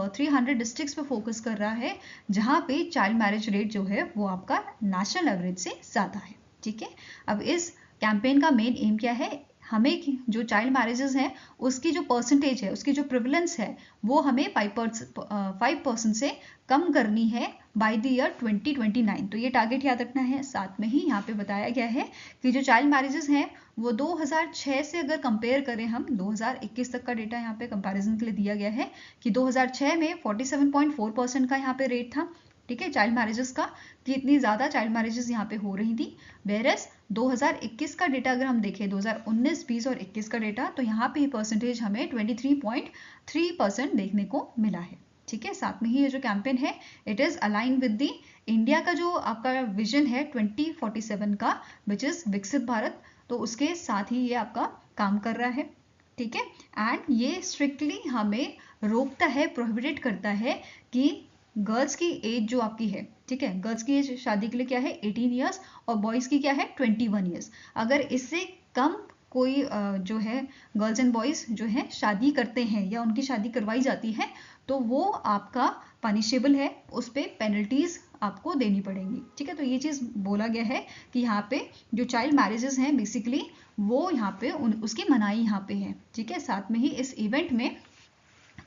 300 डिस्ट्रिक्ट्स पे फोकस कर रहा है जहाँ पे चाइल्ड मैरिज रेट जो है वो आपका नेशनल एवरेज से ज़्यादा है। ठीक है, अब इस कैंपेन का मेन एम क्या है, हमें जो चाइल्ड मैरिजेस हैं उसकी जो परसेंटेज है, उसकी जो प्रिवलेंस है वो हमें 5% से कम करनी है बाय द ईयर 2029। तो ये टारगेट याद रखना है। साथ में ही यहाँ पे बताया गया है कि जो चाइल्ड मैरिजेस हैं वो 2006 से अगर कंपेयर करें हम 2021 तक का डेटा यहाँ पे कंपैरिजन के लिए दिया गया है कि 2006 में 47.4% का यहाँ पे रेट था। ठीक है, चाइल्ड मैरिजेस का, कि इतनी ज़्यादा चाइल्ड मैरिजेस यहाँ पे हो रही थी। वेयरएस 2021 का डेटा अगर हम देखें 2019, 20 और 21 का डेटा, तो यहाँ पे परसेंटेज हमें 23.3% देखने को मिला है। ठीक है, साथ में ही ये जो कैंपेन है it is align with the India का जो आपका विजन है 2047 का, विच इज विकसित भारत, तो उसके साथ ही ये आपका काम कर रहा है। ठीक है, एंड ये स्ट्रिक्टली हमें रोकता है, प्रोहिबिटेड करता है कि गर्ल्स की एज जो आपकी है, ठीक है, गर्ल्स की एज शादी के लिए क्या है 18 ईयर्स और बॉयज़ की क्या है 21 ईयर्स। अगर इससे कम कोई जो है गर्ल्स एंड बॉयज़ जो है शादी करते हैं या उनकी शादी करवाई जाती है तो वो आपका पनिशेबल है, उस पर पेनल्टीज आपको देनी पड़ेंगी। ठीक है, तो ये चीज़ बोला गया है कि यहाँ पे जो चाइल्ड मैरिजेस हैं बेसिकली वो यहाँ पे उसकी मनाही यहाँ पे है। ठीक है, साथ में ही इस इवेंट में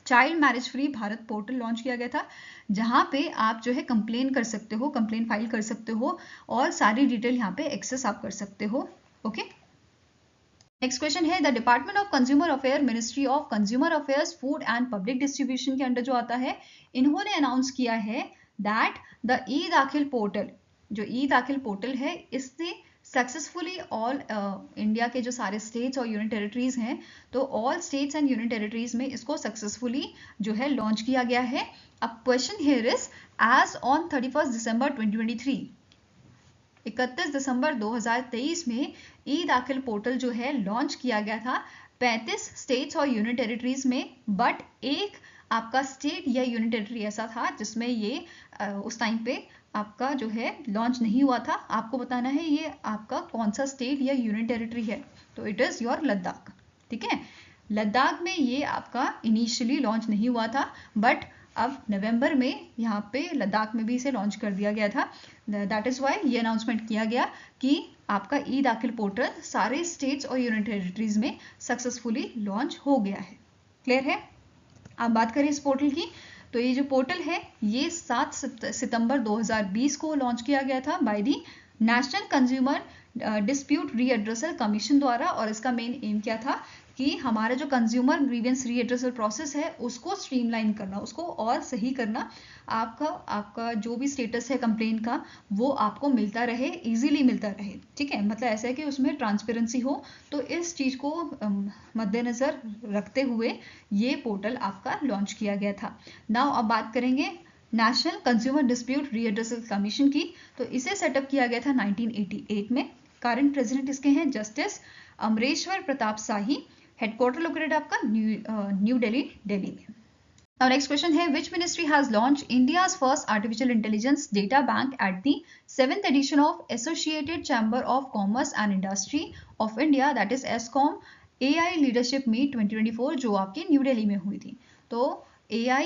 child marriage free Bharat portal launch किया गया था, जहाँ पे आप जो है कंप्लेन कर सकते हो, कंप्लेन फाइल कर सकते हो और सारी डिटेल यहाँ पे एक्सेस आप कर सकते हो। ओके, नेक्स्ट क्वेश्चन है the department of consumer affair ministry of consumer affairs food and public distribution के अंडर जो आता है, इन्होंने अनाउंस किया है दैट द ई दाखिल पोर्टल, जो ई दाखिल पोर्टल है इससे सक्सेसफुली ऑल इंडिया के जो सारे स्टेट्स और यूनियन टेरिटरीज हैं, तो all states and union territories में इसको सक्सेसफुली जो है लॉन्च किया गया है। अब question here is, as on 31 December 2023, 31 December 2023 में ई दाखिल पोर्टल जो है लॉन्च किया गया था 35 स्टेट्स और यूनियन टेरिटरीज में, बट एक आपका स्टेट या यूनियन टेरिटरी ऐसा था जिसमें ये उस टाइम पे आपका जो है लॉन्च नहीं हुआ था। आपको बताना है ये आपका कौन सा स्टेट या यूनियन टेरिटरी है, तो इट इज योर लद्दाख। ठीक है, लद्दाख में ये आपका इनिशियली लॉन्च नहीं हुआ था, बट अब नवंबर में यहाँ पे लद्दाख में भी इसे लॉन्च कर दिया गया था। दैट इज वाई ये अनाउंसमेंट किया गया कि आपका ई दाखिल पोर्टल सारे स्टेट्स और यूनियन टेरिटरीज में सक्सेसफुली लॉन्च हो गया है। क्लियर है? अब बात करें इस पोर्टल की, तो ये जो पोर्टल है ये 7 सितंबर 2020 को लॉन्च किया गया था by the national consumer dispute redressal commission द्वारा, और इसका मेन एम क्या था कि हमारा जो कंज्यूमर ग्रीवेंस रीएड्रेसल प्रोसेस है उसको स्ट्रीमलाइन करना, उसको और सही करना, आपका जो भी स्टेटस है कंप्लेन का वो आपको मिलता रहे, इजीली मिलता रहे। ठीक है, मतलब ऐसा है कि उसमें ट्रांसपेरेंसी हो, तो इस चीज़ को मद्देनज़र रखते हुए ये पोर्टल आपका लॉन्च किया गया था। नाउ अब बात करेंगे national consumer dispute redressal commission की, तो इसे सेटअप किया गया था 1988 में। करंट प्रेसिडेंट इसके हैं justice Amreshwar Pratap Shahi, headquarter located आपका न्यू दिल्ली, दिल्ली में। Now next question है, which ministry has launched India's first artificial intelligence data bank at the 7th edition of Associated Chamber of Commerce and Industry of India, that is ASCOM AI Leadership Meet 2024, जो आपके new Delhi में हुई थी। तो AI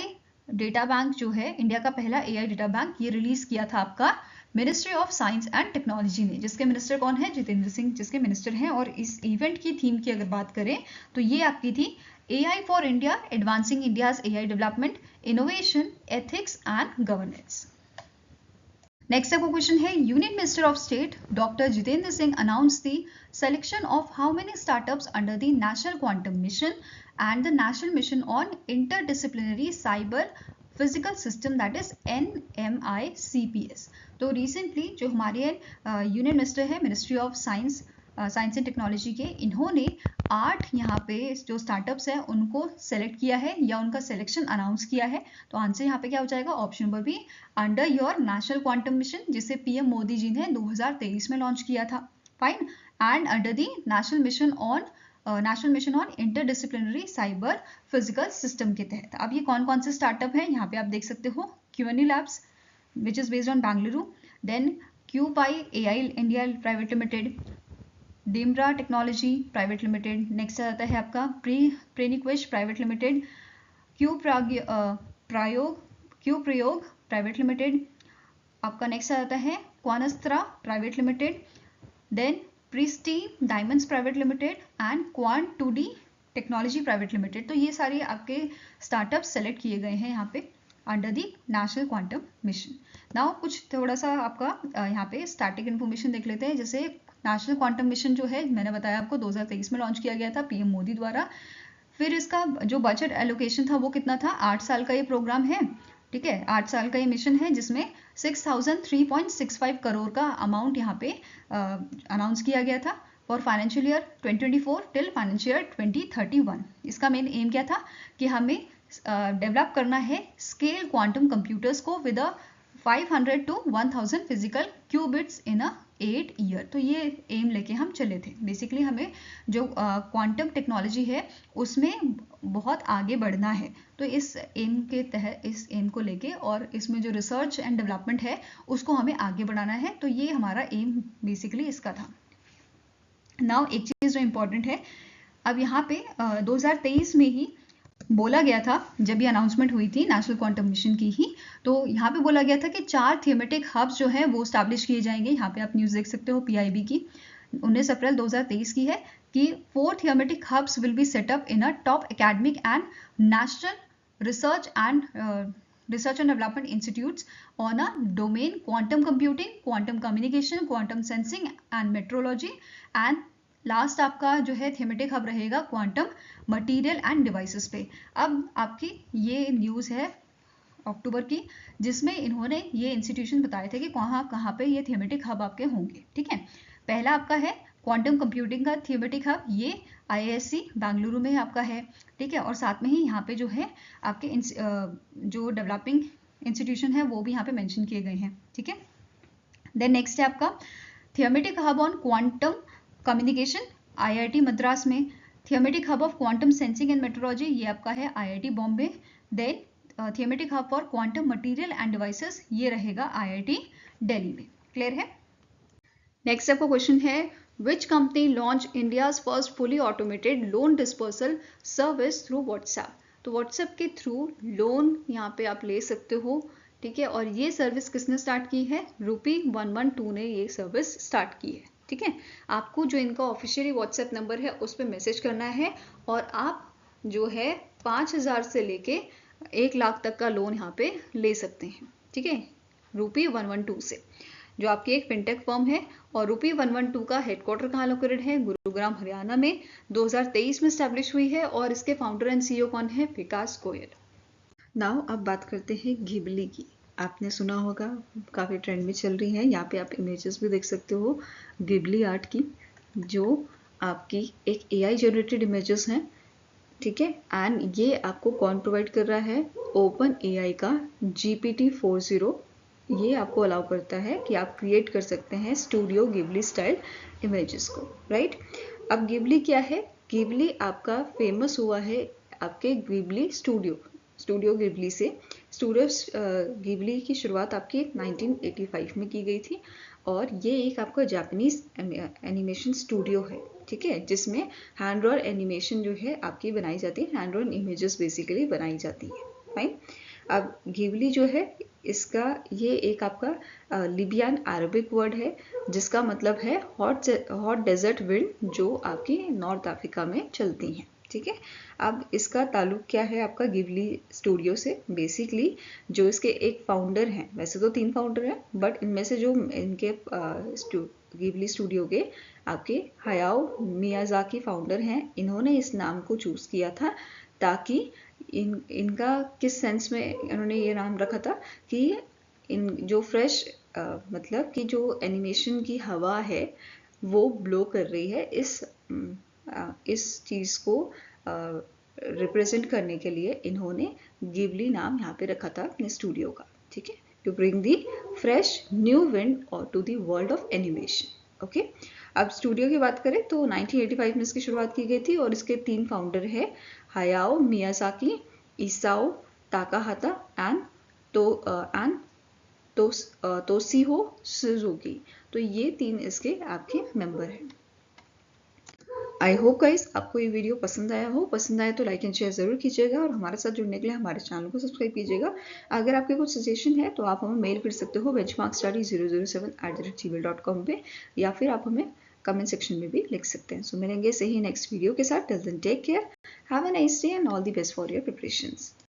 data bank जो है, India का पहला AI डेटा बैंक, ये रिलीज किया था आपका ministry of science and technology ने, जिसके मिनिस्टर कौन है? जितेंद्र सिंह जिसके मिनिस्टर हैं। और इस इवेंट की थीम की अगर बात करें तो ये आपकी थी AI for India, Advancing India's AI Development, Innovation, Ethics and Governance. Next up question है, Union Minister of State Dr. Jitendra Singh announced the selection of how many startups under the National Quantum Mission and the National Mission on Interdisciplinary Cyber Physical System, that is NMICPS। तो recently जो हमारे union minister है ministry of science and technology के, इन्होंने 8 यहाँ पे जो startups हैं उनको सेलेक्ट किया है या उनका सिलेक्शन अनाउंस किया है। तो आंसर यहाँ पे क्या हो जाएगा? Option number B, under your national quantum mission, जिसे पीएम मोदी जी ने 2023 में लॉन्च किया था। Fine, and under the national mission on interdisciplinary cyber physical system के तहत। अब ये कौन कौन से स्टार्टअप हैं यहाँ पे आप देख सकते हो, QNE labs which is based on Bengaluru, then QPI AI India private limited, Dimira technology private limited, next आता है आपका Prenishq private limited, Q Prayog private limited, आपका नेक्स्ट आता है Quanastra private limited, then pristine diamonds private limited and quant 2D technology private limited. तो ये सारे आपके स्टार्टअप सेलेक्ट किए गए हैं यहाँ पे under the national quantum mission. Now कुछ थोड़ा सा आपका यहाँ पे स्टैटिक इन्फॉर्मेशन देख लेते हैं। जैसे नेशनल क्वांटम मिशन जो है मैंने बताया आपको 2023 में लॉन्च किया गया था पीएम मोदी द्वारा। फिर इसका जो बजट एलोकेशन था वो कितना था? 8 साल का ये प्रोग्राम है। ठीक है, 8 साल का ये मिशन है जिसमें 6003.65 करोड़ का अमाउंट यहाँ पे अनाउंस किया गया था for financial year 2024 till financial year 2031। इसका मेन एम क्या था कि हमें डेवलप करना है स्केल क्वांटम कंप्यूटर्स को with 500 to 1000 physical qubits in 8 year. तो ये एम लेके हम चले थे। बेसिकली हमें जो क्वांटम टेक्नोलॉजी है उसमें बहुत आगे बढ़ना है। तो इस एम के तहत इस एम को लेके और इसमें जो रिसर्च एंड डेवलपमेंट है उसको हमें आगे बढ़ाना है। तो ये हमारा एम बेसिकली इसका था। नाउ एक चीज़ जो इम्पोर्टेंट है, अब यहाँ पे 2023 में ही बोला गया था जब ये अनाउंसमेंट हुई थी नेशनल क्वांटम मिशन की ही, तो यहाँ पे बोला गया था कि 4 थीमेटिक हब्स जो है वो स्टैब्लिश किए जाएंगे। यहाँ पे आप न्यूज़ देख सकते हो PIB की 19 अप्रैल 2023 की है कि 4 thematic hubs will be set up in a top academic and national research and development institutes on a domain quantum computing, quantum communication, quantum sensing and metrology, and last आपका जो है थीमेटिक हब रहेगा quantum material and devices पे। अब आपकी ये news है अक्टूबर की जिसमें इन्होंने ये इंस्टीट्यूशन बताए थे कि कहाँ कहाँ पे ये थीमेटिक हब आपके होंगे। ठीक है, पहला आपका है क्वांटम कंप्यूटिंग का थियोमेटिक हब, ये IISc बेंगलुरु में आपका है, ठीक है। और साथ में ही यहाँ पे जो है आपके जो डेवलपिंग इंस्टीट्यूशन है वो भी यहाँ पे मेंशन किए गए हैं, ठीक है। देन नेक्स्ट है आपका thematic hub on quantum communication, IIT Madras में। Thematic hub of quantum sensing and metrology, ये आपका है IIT Bombay. Then thematic hub for quantum material and devices, ये रहेगा IIT दिल्ली में। क्लियर है। नेक्स्ट आपका क्वेश्चन है which company launch India's first fully automated loan dispersal service through WhatsApp. तो व्हाट्सएप के थ्रू लोन यहाँ पे आप ले सकते हो, ठीक है। और ये सर्विस किसने स्टार्ट की है, Rupee112 ने ये सर्विस स्टार्ट की है, ठीक है। आपको जो इनका ऑफिशियली व्हाट्सएप नंबर है उस पर मैसेज करना है और आप जो है 5,000 से लेके 1 लाख तक का लोन यहाँ पे ले सकते हैं, ठीक है, Rupee112 से, जो आपकी एक फिनटेक फर्म है। और Rupee112 का हेडक्वार्टर कहाँ लोकेटेड है, गुरुग्राम हरियाणा में, 2023 में स्टैब्लिश हुई है। और इसके फाउंडर एंड CEO कौन है, विकास गोयल। नाउ अब बात करते हैं गिबली की। आपने सुना होगा, काफ़ी ट्रेंड में चल रही है। यहाँ पे आप इमेजेस भी देख सकते हो गिबली आर्ट की, जो आपकी एक AI जनरेटेड इमेजेस हैं, ठीक है। एंड ये आपको कौन प्रोवाइड कर रहा है, OpenAI का GPT-4o। ये आपको अलाउ करता है कि आप क्रिएट कर सकते हैं स्टूडियो गिबली स्टाइल इमेजेस को, राइट। अब गिबली क्या है, गिबली आपका फेमस हुआ है आपके गिबली स्टूडियो गिबली से। स्टूडियो गिबली की शुरुआत आपकी 1985 में की गई थी और ये एक आपका जापानीज एनिमेशन स्टूडियो है, ठीक है, जिसमें हैंड ड्रॉन एनिमेशन जो है आपकी बनाई जाती है, हैंड ड्रॉन इमेजेस बेसिकली बनाई जाती है, फाइन। अब गिबली जो है इसका ये एक आपका लिबियन अरबिक वर्ड है जिसका मतलब है हॉट डेजर्ट विंड, जो आपकी नॉर्थ अफ्रीका में चलती हैं, ठीक है। अब इसका ताल्लुक क्या है आपका गिबली स्टूडियो से, बेसिकली जो इसके एक फाउंडर हैं, वैसे तो 3 फाउंडर हैं, बट इनमें से जो इनके गिबली स्टूडियो के आपके हायाओ मियाजाकी फाउंडर हैं, इन्होंने इस नाम को चूज किया था ताकि इनका किस सेंस में इन्होंने ये नाम रखा था कि इन जो फ्रेश मतलब कि जो एनिमेशन की हवा है वो ब्लो कर रही है, इस चीज़ को रिप्रेजेंट करने के लिए इन्होंने गिबली नाम यहाँ पे रखा था अपने स्टूडियो का, ठीक है, to bring the fresh new wind और to the world of animation. Okay, अब स्टूडियो की बात करें तो 1985 में इसकी शुरुआत की गई थी और इसके 3 फाउंडर है, हायाओ मियाजाकी, इसाओ ताकाहाता एंड तोशिहो सुजुकी। तो ये 3 इसके आपके मेंबर हैं। आई होप गाइस आपको ये वीडियो पसंद आया हो। पसंद आया तो लाइक एंड शेयर जरूर कीजिएगा और हमारे साथ जुड़ने के लिए हमारे चैनल को सब्सक्राइब कीजिएगा। अगर आपके कुछ सजेशन है तो आप हमें मेल कर सकते हो benchmarkstudy007@gmail.com पे, या फिर आप हमें कमेंट सेक्शन में भी लिख सकते हैं। सो मिलेंगे सही नेक्स्ट वीडियो के साथ। Till then take care, have a nice day and all the best for your preparations.